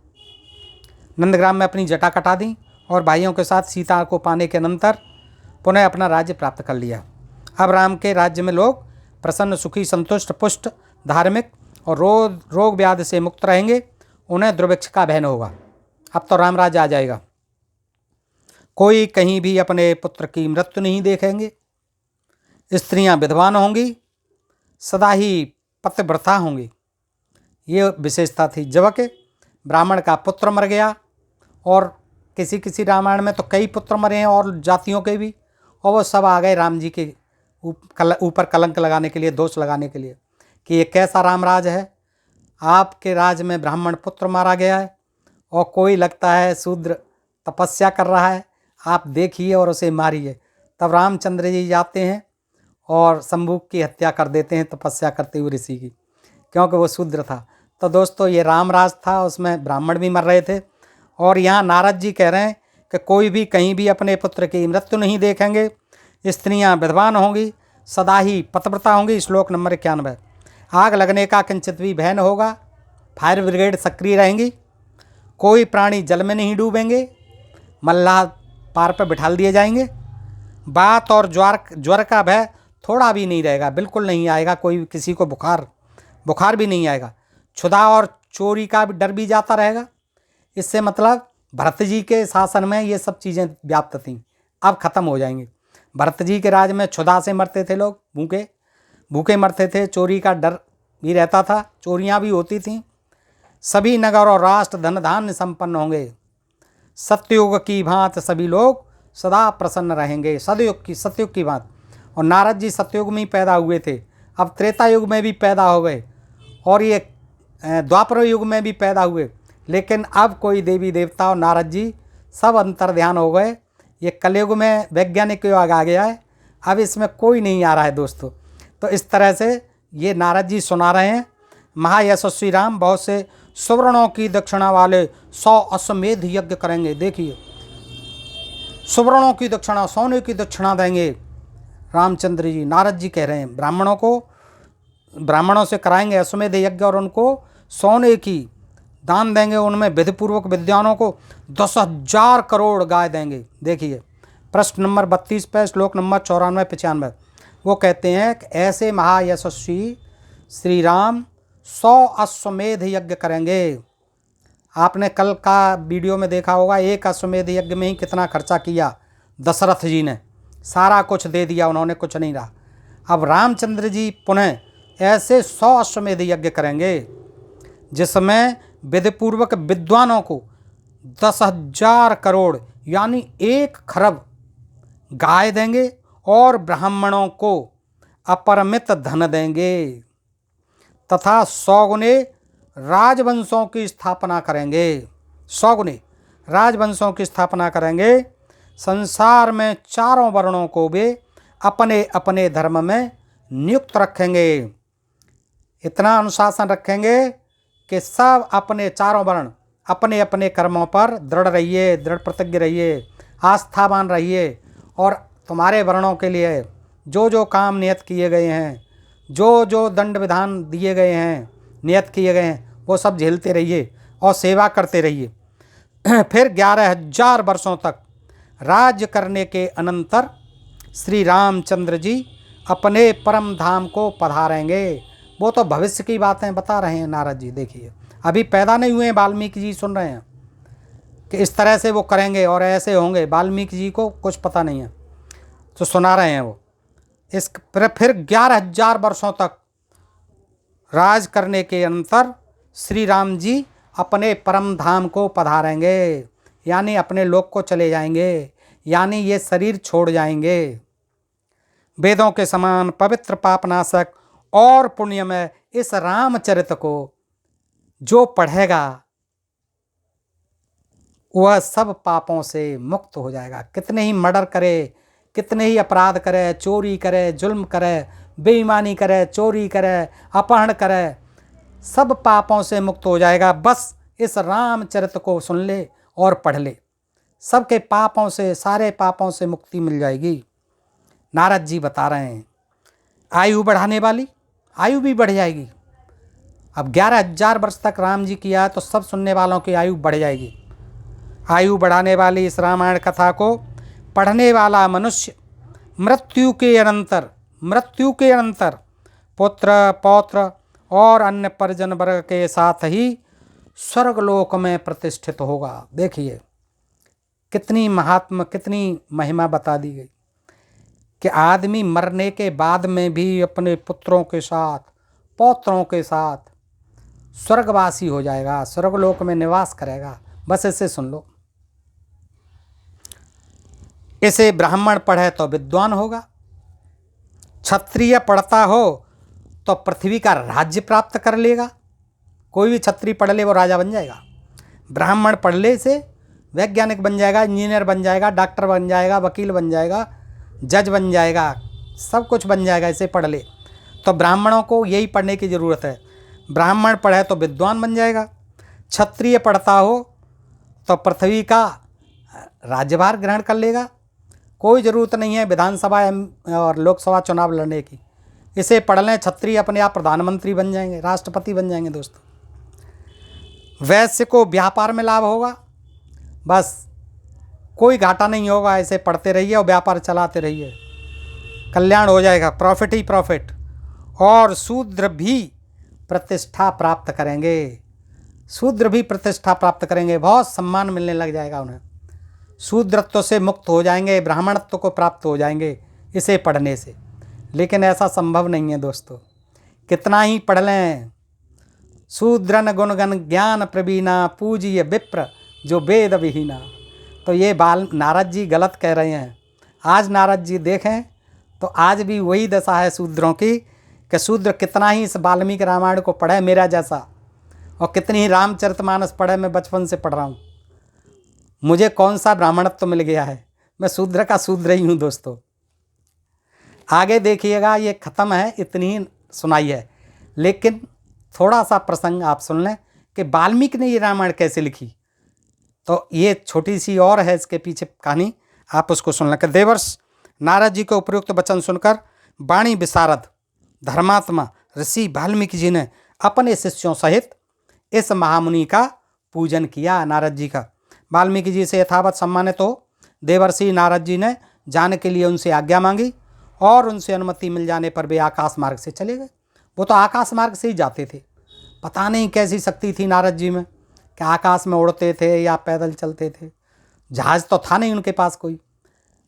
नंदग्राम में अपनी जटा कटा दी और भाइयों के साथ सीता को पाने के अनंतर पुनः अपना राज्य प्राप्त कर लिया। अब राम के राज्य में लोग प्रसन्न, सुखी, संतुष्ट, पुष्ट, धार्मिक और रोग व्याधि से मुक्त रहेंगे। उन्हें दुर्भिक्ष का भय न होगा। अब तो राम राज्य आ जाएगा। कोई कहीं भी अपने पुत्र की मृत्यु नहीं देखेंगे। स्त्रियां विधवान होंगी, सदा ही पतिव्रता होंगी। ये विशेषता थी। जबकि ब्राह्मण का पुत्र मर गया, और किसी रामायण में तो कई पुत्र मरे हैं और जातियों के भी, और वो सब आ गए राम जी के ऊपर कलंक लगाने के लिए, दोष लगाने के लिए कि ये कैसा राम राज है, आपके राज में ब्राह्मण पुत्र मारा गया है और कोई लगता है शूद्र तपस्या कर रहा है, आप देखिए और उसे मारिए। तब रामचंद्र जी जाते हैं और शंभू की हत्या कर देते हैं तपस्या करते हुए ऋषि की, क्योंकि वो शूद्र था। तो दोस्तों ये रामराज था, उसमें ब्राह्मण भी मर रहे थे। और यहाँ नारद जी कह रहे हैं कि कोई भी कहीं भी अपने पुत्र की मृत्यु नहीं देखेंगे, स्त्रियां विधवान होंगी, सदा ही पतिव्रता होंगी। श्लोक नंबर 91। आग लगने का किंचित भी भय न होगा, फायर ब्रिगेड सक्रिय रहेंगी, कोई प्राणी जल में नहीं डूबेंगे, मल्लाह पार पर बिठा दिए जाएंगे, बात और ज्वर का भय थोड़ा भी नहीं रहेगा, बिल्कुल नहीं आएगा, कोई किसी को बुखार भी नहीं आएगा। क्षुधा और चोरी का भी डर भी जाता रहेगा। इससे मतलब भरत जी के शासन में ये सब चीज़ें व्याप्त थीं, अब खत्म हो जाएंगी। भरत जी के राज में क्षुधा से मरते थे लोग, भूखे मरते थे, चोरी का डर भी रहता था, चोरियां भी होती थीं। सभी नगर और राष्ट्र धन धान्य संपन्न होंगे, सत्ययुग की भांति सभी लोग सदा प्रसन्न रहेंगे, सतयुग की भांति। और नारद जी सतयुग में ही पैदा हुए थे, अब त्रेता युग में भी पैदा हो गए और ये द्वापर युग में भी पैदा हुए, लेकिन अब कोई देवी देवता और नारद जी सब अंतर्ध्यान हो गए। ये कलयुग में वैज्ञानिक युग आ गया है, अब इसमें कोई नहीं आ रहा है दोस्तों। तो इस तरह से ये नारद जी सुना रहे हैं। महायशस्वी राम बहुत से सुवर्णों की दक्षिणा वाले 100 अश्वमेध यज्ञ करेंगे। देखिए, सुवर्णों की दक्षिणा, सोने की दक्षिणा देंगे रामचंद्र जी। नारद जी कह रहे हैं ब्राह्मणों से कराएंगे अश्वमेध यज्ञ और उनको सोने की दान देंगे, उनमें विधिपूर्वक विद्वानों को 10,000 करोड़ गाय देंगे। देखिए प्रश्न नंबर 32 पे श्लोक नंबर 94-95 वो कहते हैं कि ऐसे महायशस्वी श्री राम 100 अश्वमेध यज्ञ करेंगे। आपने कल का वीडियो में देखा होगा, एक अश्वमेध यज्ञ में ही कितना खर्चा किया दशरथ जी ने, सारा कुछ दे दिया उन्होंने, कुछ नहीं रहा। अब रामचंद्र जी पुनः ऐसे 100 अश्वमेध यज्ञ करेंगे जिसमें विधिपूर्वक विद्वानों को 10,000 करोड़ यानी 1 खरब गाय देंगे और ब्राह्मणों को अपरिमित धन देंगे तथा 100 गुने राजवंशों की स्थापना करेंगे। 100 गुने राजवंशों की स्थापना करेंगे। संसार में चारों वर्णों को वे अपने अपने धर्म में नियुक्त रखेंगे। इतना अनुशासन रखेंगे कि सब अपने चारों वर्ण अपने अपने कर्मों पर दृढ़ रहिए, दृढ़ प्रतिज्ञ रहिए, आस्थावान रहिए। और तुम्हारे वर्णों के लिए जो जो काम नियत किए गए हैं, जो जो दंड विधान दिए गए हैं, नियत किए गए हैं, वो सब झेलते रहिए और सेवा करते रहिए। फिर 11,000 वर्षों तक राज्य करने के अनंतर श्री रामचंद्र जी अपने परम धाम को पधारेंगे। वो तो भविष्य की बातें बता रहे हैं नारद जी। देखिए अभी पैदा नहीं हुए हैं, वाल्मीकि जी सुन रहे हैं कि इस तरह से वो करेंगे और ऐसे होंगे। वाल्मीकि जी को कुछ पता नहीं है तो सुना रहे हैं वो। इस फिर 11,000 वर्षों तक राज करने के अंतर श्री राम जी अपने परम धाम को पधारेंगे, यानी अपने लोक को चले जाएंगे, यानी ये शरीर छोड़ जाएंगे। वेदों के समान पवित्र पापनाशक और पुण्यमय इस रामचरित को जो पढ़ेगा वह सब पापों से मुक्त हो जाएगा। कितने ही मर्डर करे, कितने ही अपराध करे, चोरी करे, जुल्म करे, बेईमानी करे, चोरी करे, अपहरण करे, सब पापों से मुक्त हो जाएगा। बस इस रामचरित को सुन ले और पढ़ ले, सबके पापों से, सारे पापों से मुक्ति मिल जाएगी। नारद जी बता रहे हैं आयु बढ़ाने वाली, आयु भी बढ़ जाएगी। अब 11,000 वर्ष तक राम जी किया तो सब सुनने वालों की आयु बढ़ जाएगी। आयु बढ़ाने वाली इस रामायण कथा को पढ़ने वाला मनुष्य मृत्यु के अनंतर पुत्र पौत्र और अन्य परिजन वर्ग के साथ ही स्वर्गलोक में प्रतिष्ठित होगा। देखिए कितनी महिमा बता दी गई कि आदमी मरने के बाद में भी अपने पुत्रों के साथ, पौत्रों के साथ स्वर्गवासी हो जाएगा, स्वर्गलोक में निवास करेगा। बस इसे सुन लो। इसे ब्राह्मण पढ़े तो विद्वान होगा, क्षत्रिय पढ़ता हो तो पृथ्वी का राज्य प्राप्त कर लेगा। कोई भी क्षत्रिय पढ़ ले वो राजा बन जाएगा। ब्राह्मण पढ़ने से वैज्ञानिक बन जाएगा, इंजीनियर बन जाएगा, डॉक्टर बन जाएगा, वकील बन जाएगा, जज बन जाएगा, सब कुछ बन जाएगा इसे पढ़ ले। तो ब्राह्मणों को यही पढ़ने की ज़रूरत है। ब्राह्मण पढ़े तो विद्वान बन जाएगा, क्षत्रिय पढ़ता हो तो पृथ्वी का राज्यभार ग्रहण कर लेगा। कोई ज़रूरत नहीं है विधानसभा और लोकसभा चुनाव लड़ने की। इसे पढ़ लें, क्षत्रिय अपने आप प्रधानमंत्री बन जाएंगे, राष्ट्रपति बन जाएंगे। दोस्तों, वैश्य को व्यापार में लाभ होगा, बस कोई घाटा नहीं होगा। ऐसे पढ़ते रहिए और व्यापार चलाते रहिए, कल्याण हो जाएगा, प्रॉफिट ही प्रॉफिट। और शूद्र भी प्रतिष्ठा प्राप्त करेंगे, शूद्र भी प्रतिष्ठा प्राप्त करेंगे, बहुत सम्मान मिलने लग जाएगा उन्हें। शूद्रत्व से मुक्त हो जाएंगे, ब्राह्मणत्व को प्राप्त हो जाएंगे इसे पढ़ने से। लेकिन ऐसा संभव नहीं है दोस्तों, कितना ही पढ़ लें। शूद्रन गुणगण ज्ञान प्रवीणा, पूजिय विप्र जो वेद विहीना। तो ये नारद जी गलत कह रहे हैं। आज नारद जी देखें तो आज भी वही दशा है शूद्रों की, कि शूद्र कितना ही इस वाल्मीकि रामायण को पढ़े मेरा जैसा, और कितनी ही रामचरितमानस पढ़े। मैं बचपन से पढ़ रहा हूँ, मुझे कौन सा ब्राह्मणत्व मिल गया है, मैं शूद्र का शूद्र ही हूँ। दोस्तों आगे देखिएगा, ये ख़त्म है, इतनी ही सुनाई है। लेकिन थोड़ा सा प्रसंग आप सुन लें कि वाल्मीकि ने ये रामायण कैसे लिखी। तो ये छोटी सी और है इसके पीछे कहानी, आप उसको सुन लें। कि देवर्ष नारद जी के उपयुक्त वचन सुनकर वाणी विशारद धर्मात्मा ऋषि वाल्मीकि जी ने अपने शिष्यों सहित इस महामुनि का पूजन किया। नारद जी का वाल्मीकि जी से यथावत सम्मानित हो देवर्षि नारद जी ने जाने के लिए उनसे आज्ञा मांगी, और उनसे अनुमति मिल जाने पर वे आकाश मार्ग से चले गए। वो तो आकाश मार्ग से ही जाते थे, पता नहीं कैसी शक्ति थी नारद जी में कि आकाश में उड़ते थे या पैदल चलते थे। जहाज़ तो था नहीं उनके पास कोई,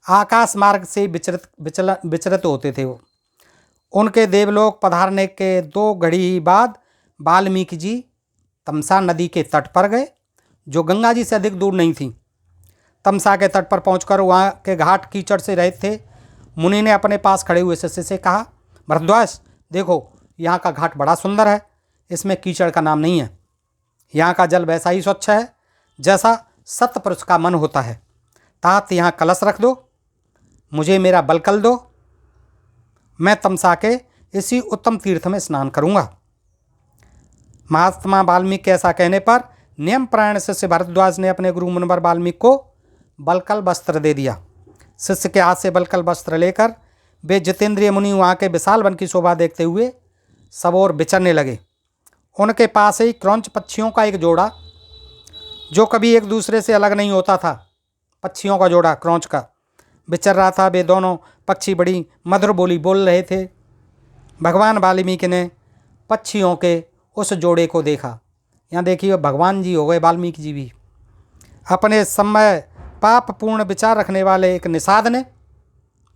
आकाश मार्ग से विचरित होते थे वो। उनके देवलोक पधारने के 2 घड़ी बाद वाल्मीकि जी तमसा नदी के तट पर गए, जो गंगा जी से अधिक दूर नहीं थी। तमसा के तट पर पहुंचकर वहाँ के घाट कीचड़ से रहित थे। मुनि ने अपने पास खड़े हुए शिष्य से कहा, भरद्वाज देखो, यहाँ का घाट बड़ा सुंदर है, इसमें कीचड़ का नाम नहीं है। यहाँ का जल वैसा ही स्वच्छ है जैसा सत्पुरुष का मन होता है। तात यहाँ कलश रख दो, मुझे मेरा बलकल दो, मैं तमसा के इसी उत्तम तीर्थ में स्नान करूँगा। महात्मा वाल्मीकि के ऐसा कहने पर नियम परायण शिष्य भरद्वाज ने अपने गुरु मुनिवर वाल्मीकि को बलकल वस्त्र दे दिया। शिष्य के हाथ से बलकल वस्त्र लेकर वे जितेंद्रिय मुनि वहाँ के विशाल वन की शोभा देखते हुए सब ओर विचरने लगे। उनके पास ही क्रौंच पक्षियों का एक जोड़ा, जो कभी एक दूसरे से अलग नहीं होता था, पक्षियों का जोड़ा क्रौंच का विचर रहा था। वे दोनों पक्षी बड़ी मधुर बोली बोल रहे थे। भगवान वाल्मीकि ने पक्षियों के उस जोड़े को देखा। यहाँ देखिए भगवान जी हो गए वाल्मीकि जी भी। अपने समय पाप पूर्ण विचार रखने वाले एक निषाद ने,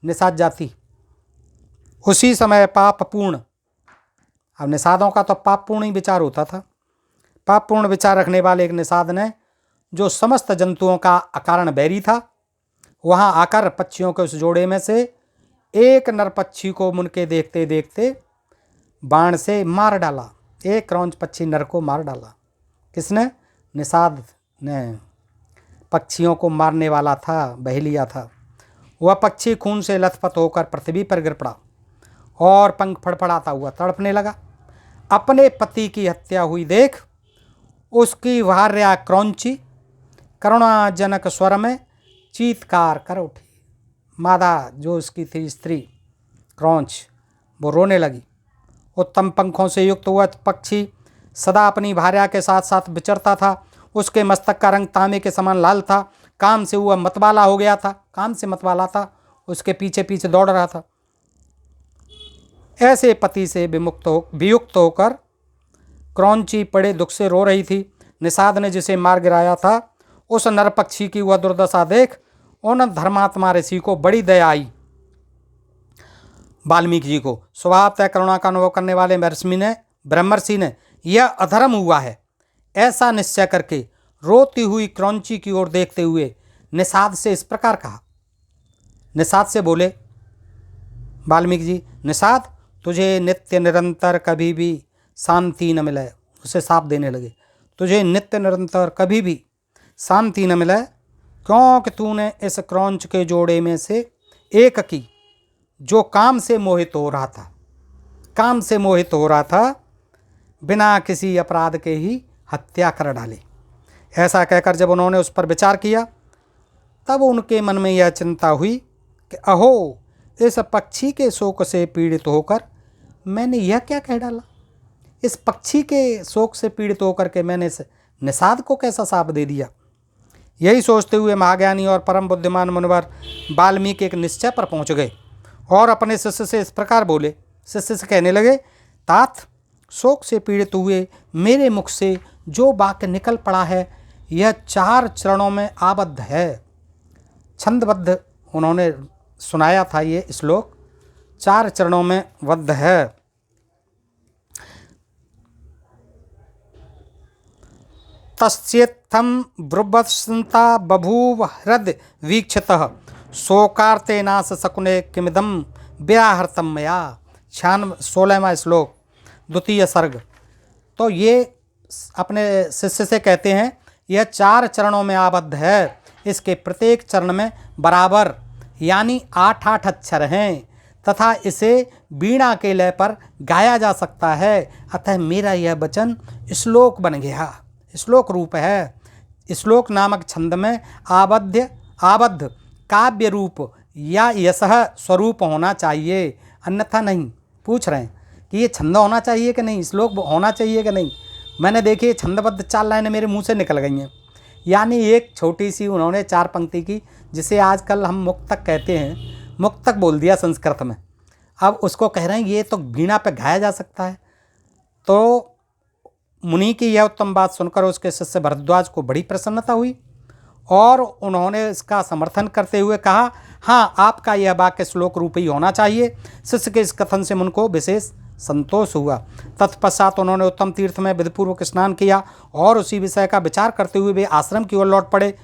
निषाद जाति, उसी समय पाप पूर्ण, अब निषादों का तो पाप पूर्ण ही विचार होता था, पाप पूर्ण विचार रखने वाले एक निषाद ने, जो समस्त जंतुओं का अकारण बैरी था, वहाँ आकर पक्षियों के उस जोड़े में से एक नर पक्षी को मुनके देखते देखते बाण से मार डाला। एक क्रौंच पक्षी नर को मार डाला। किसने? निषाद ने। पक्षियों को मारने वाला था, बह लिया था। वह पक्षी खून से लथपथ होकर पृथ्वी पर गिर पड़ा और पंख फड़फड़ाता हुआ तड़पने लगा। अपने पति की हत्या हुई देख उसकी भार्या क्रौंची करुणाजनक स्वर में चीत्कार कर उठी। मादा जो उसकी थी स्त्री क्रौंच, वो रोने लगी। उत्तम पंखों से युक्त हुआ पक्षी सदा अपनी भार्या के साथ साथ विचरता था। उसके मस्तक का रंग तांबे के समान लाल था। काम से हुआ मतवाला हो गया था, काम से मतवाला था, उसके पीछे पीछे दौड़ रहा था। ऐसे पति से वियुक्त होकर क्रौंची पड़े दुख से रो रही थी। निषाद ने जिसे मार गिराया था, उस नर पक्षी की वह दुर्दशा देख उन धर्मात्मा ऋषि को बड़ी दया आई। वाल्मीकि जी को स्वभावतः करुणा का अनुभव करने वाले ब्रह्मर्षि ने यह अधर्म हुआ है ऐसा निश्चय करके रोती हुई क्रौंची की ओर देखते हुए निषाद से इस प्रकार कहा। निषाद से बोले वाल्मीकि जी, निषाद तुझे नित्य निरंतर कभी भी शांति न मिले। उसे साप देने लगे, तुझे नित्य निरंतर कभी भी शांति न मिले, क्योंकि तूने इस क्रौंच के जोड़े में से एक की जो काम से मोहित हो रहा था, काम से मोहित हो रहा था, बिना किसी अपराध के ही हत्या कर डाली। ऐसा कहकर जब उन्होंने उस पर विचार किया तब उनके मन में यह चिंता हुई कि अहो, इस पक्षी के शोक से पीड़ित होकर मैंने यह क्या कह डाला। इस पक्षी के शोक से पीड़ित होकर के मैंने इस निषाद को कैसा शाप दे दिया। यही सोचते हुए महाज्ञानी और परम बुद्धिमान मुनिवर वाल्मीकि एक निश्चय पर पहुंच गए और अपने शिष्य से इस प्रकार बोले। शिष्य से कहने लगे, तात, शोक से पीड़ित हुए मेरे मुख से जो वाक्य निकल पड़ा है यह 4 चरणों में आबद्ध है। छंदबद्ध उन्होंने सुनाया था, ये श्लोक 4 चरणों में बद्ध है। तस्येत्थं ब्रुवत्संता बभूव हृद वीक्षितः शोकार्तेनाश शकुने किमिदं व्याहृतं मया। 16वां श्लोक, द्वितीय सर्ग। तो ये अपने शिष्य से कहते हैं यह 4 चरणों में आबद्ध है। इसके प्रत्येक चरण में बराबर यानी 8-8 अक्षर हैं तथा इसे वीणा के लय पर गाया जा सकता है। अतः मेरा यह वचन श्लोक बन गया, श्लोक रूप है। श्लोक नामक छंद में आबद्ध काव्य रूप या यशः स्वरूप होना चाहिए, अन्यथा नहीं। पूछ रहे हैं कि ये छंद होना चाहिए कि नहीं, श्लोक होना चाहिए कि नहीं। मैंने देखी छंदबद्ध 4 लाइनें मेरे मुंह से निकल गई हैं। यानी एक छोटी सी उन्होंने 4 पंक्ति की, जिसे आजकल हम मुक्तक कहते हैं, मुक्तक बोल दिया संस्कृत में। अब उसको कह रहे हैं ये तो वीणा पे गाया जा सकता है। तो मुनि की यह उत्तम बात सुनकर उसके शिष्य भरद्वाज को बड़ी प्रसन्नता हुई और उन्होंने इसका समर्थन करते हुए कहा, हाँ, आपका यह वाक्य श्लोक रूप ही होना चाहिए। शिष्य के इस कथन से मन को विशेष संतोष हुआ। तत्पश्चात उन्होंने उत्तम तीर्थ में विधिपूर्वक स्नान किया और उसी विषय का विचार करते हुए वे आश्रम की ओर लौट पड़े।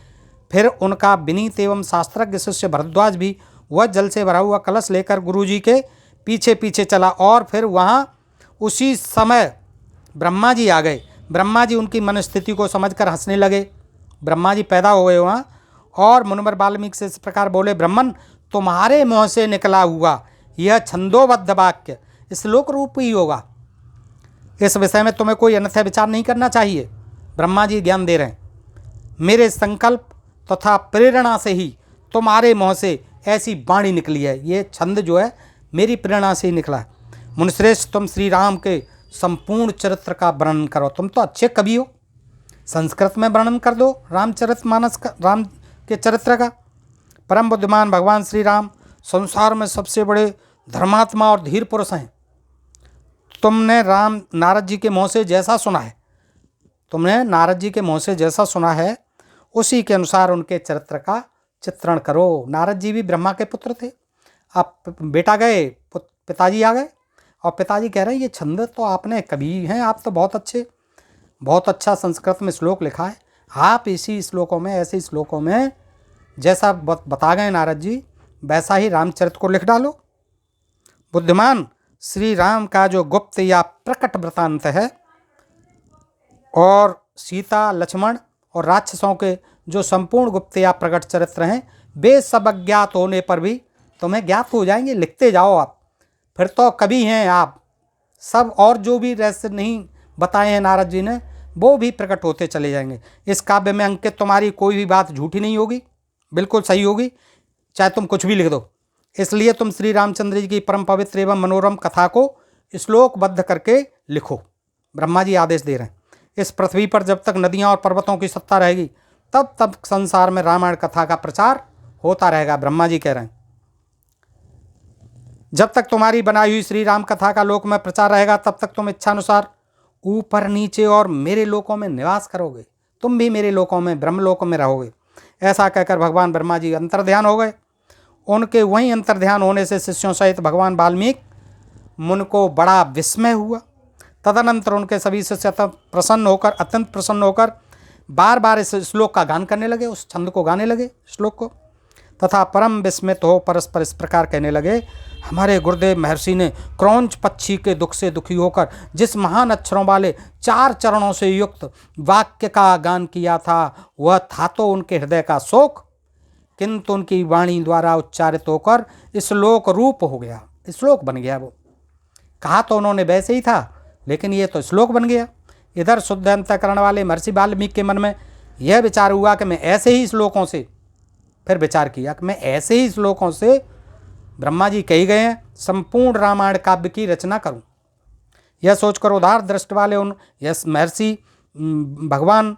फिर उनका विनीत एवं शास्त्रज्ञ शिष्य भरद्वाज भी वह जल से भरा हुआ कलश लेकर गुरुजी के पीछे पीछे चला और फिर वहाँ उसी समय ब्रह्मा जी आ गए। ब्रह्मा जी उनकी मनस्थिति को समझकर हंसने लगे। ब्रह्मा जी पैदा हो गए वहाँ और मुनिवर वाल्मीकि से इस प्रकार बोले, ब्रह्मन, तुम्हारे मुँह से निकला हुआ यह छंदोबद्ध वाक्य श्लोक रूप ही होगा। इस विषय में तुम्हें कोई अन्यथा विचार नहीं करना चाहिए। ब्रह्मा जी ज्ञान दे रहे हैं, मेरे संकल्प तथा प्रेरणा से ही तुम्हारे मुँह से ऐसी वाणी निकली है। ये छंद जो है मेरी प्रेरणा से ही निकला है। मुनिश्रेष्ठ, तुम श्री राम के संपूर्ण चरित्र का वर्णन करो। तुम तो अच्छे कवि हो, संस्कृत में वर्णन कर दो रामचरितमानस का, राम के चरित्र का। परम बुद्धिमान भगवान श्री राम संसार में सबसे बड़े धर्मात्मा और धीर पुरुष हैं। तुमने नारद जी के मुँह से जैसा सुना है, तुमने नारद जी के मुँह से जैसा सुना है उसी के अनुसार उनके चरित्र का चित्रण करो। नारद जी भी ब्रह्मा के पुत्र थे। अब बेटा गए, पिताजी आ गए और पिताजी कह रहे हैं ये छंद तो आपने कवि हैं, आप तो बहुत अच्छा संस्कृत में श्लोक लिखा है। आप इसी श्लोकों में, ऐसे श्लोकों में जैसा बता गए नारद जी वैसा ही रामचरित को लिख डालो। बुद्धिमान, श्री राम का जो गुप्त या प्रकट वृतांत है और सीता, लक्ष्मण और राक्षसों के जो संपूर्ण गुप्त या प्रकट चरित्र हैं वे सब अज्ञात होने पर भी तुम्हें ज्ञात हो जाएंगे। लिखते जाओ आप, फिर तो कवि हैं आप सब। और जो भी रहस्य नहीं बताए हैं नारद जी ने वो भी प्रकट होते चले जाएंगे। इस काव्य में अंकित तुम्हारी कोई भी बात झूठी नहीं होगी, बिल्कुल सही होगी, चाहे तुम कुछ भी लिख दो। इसलिए तुम श्री रामचंद्र जी की परम पवित्र एवं मनोरम कथा को श्लोकबद्ध करके लिखो। ब्रह्मा जी आदेश दे रहे हैं। इस पृथ्वी पर जब तक नदियाँ और पर्वतों की सत्ता रहेगी तब तक संसार में रामायण कथा का प्रचार होता रहेगा। ब्रह्मा जी कह रहे हैं जब तक तुम्हारी बनाई हुई श्री राम कथा का लोक में प्रचार रहेगा तब तक तुम इच्छानुसार ऊपर नीचे और मेरे लोकों में निवास करोगे। तुम भी मेरे लोकों में, ब्रह्मलोकों में रहोगे। ऐसा कहकर भगवान ब्रह्मा जी अंतर्ध्यान हो गए। उनके वहीं अंतर्ध्यान होने से शिष्यों सहित भगवान वाल्मीकि मुनि को बड़ा विस्मय हुआ। तदनंतर उनके सभी शिष्य अत्यंत प्रसन्न होकर बार बार इस श्लोक का गान करने लगे, उस छंद को गाने लगे, श्लोक को। तथा परम विस्मित हो परस्पर इस प्रकार कहने लगे, हमारे गुरुदेव महर्षि ने क्रौंच पक्षी के दुख से दुखी होकर जिस महान अक्षरों वाले 4 चरणों से युक्त वाक्य का गान किया था, वह था तो उनके हृदय का शोक, किंतु उनकी वाणी द्वारा उच्चारित होकर श्लोक रूप हो गया, श्लोक बन गया। वो कहा तो उन्होंने वैसे ही था, लेकिन ये तो श्लोक बन गया। इधर शुद्ध अंतःकरण वाले महर्षि वाल्मीकि के मन में यह विचार हुआ कि मैं ऐसे ही श्लोकों से, फिर विचार किया कि मैं ऐसे ही श्लोकों से ब्रह्मा जी कही गए हैं संपूर्ण रामायण काव्य की रचना करूं। यह सोचकर उदार दृष्टि वाले उन यस महर्षि भगवान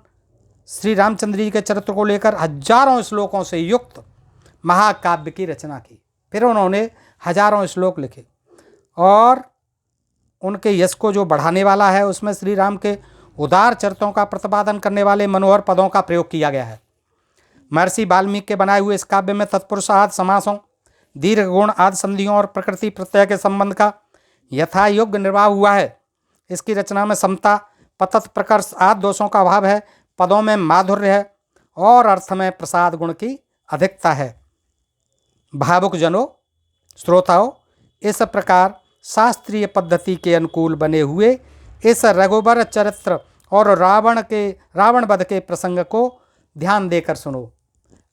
श्री रामचंद्र जी के चरित्र को लेकर हजारों श्लोकों से युक्त महाकाव्य की रचना की। फिर उन्होंने हजारों श्लोक लिखे और उनके यश को जो बढ़ाने वाला है, उसमें श्री राम के उदार चरित्रों का प्रतिपादन करने वाले मनोहर पदों का प्रयोग किया गया है। महर्षि वाल्मीकि के बनाए हुए इस काव्य में तत्पुरुष आदि समासों, दीर्घ गुण आदि संधियों और प्रकृति प्रत्यय के संबंध का यथा योग्य निर्वाह हुआ है। इसकी रचना में समता, पतत, प्रकर्ष आदि दोषों का अभाव है, पदों में माधुर्य है और अर्थ में प्रसाद गुण की अधिकता है। भावुक जनों, श्रोताओं, इस प्रकार शास्त्रीय पद्धति के अनुकूल बने हुए इस रघुबर चरित्र और रावण वध के प्रसंग को ध्यान देकर सुनो।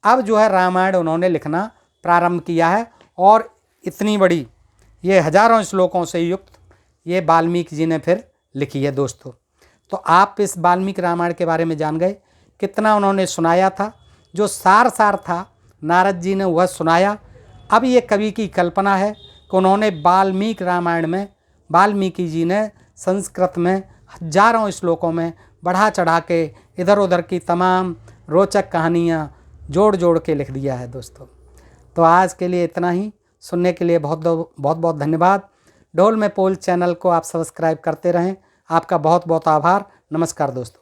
अब जो है रामायण उन्होंने लिखना प्रारंभ किया है और इतनी बड़ी ये हजारों श्लोकों से युक्त ये वाल्मीकि जी ने फिर लिखी है। दोस्तों, तो आप इस वाल्मीकि रामायण के बारे में जान गए, कितना उन्होंने सुनाया था। जो सार था नारद जी ने वह सुनाया। अब ये कवि की कल्पना है कि उन्होंने वाल्मीकि रामायण में वाल्मीकि जी ने संस्कृत में हजारों श्लोकों में बढ़ा चढ़ा के इधर उधर की तमाम रोचक कहानियाँ जोड़ जोड़ के लिख दिया है। दोस्तों, तो आज के लिए इतना ही। सुनने के लिए बहुत बहुत धन्यवाद। ढोल में पोल चैनल को आप सब्सक्राइब करते रहें। आपका बहुत बहुत आभार। नमस्कार दोस्तों।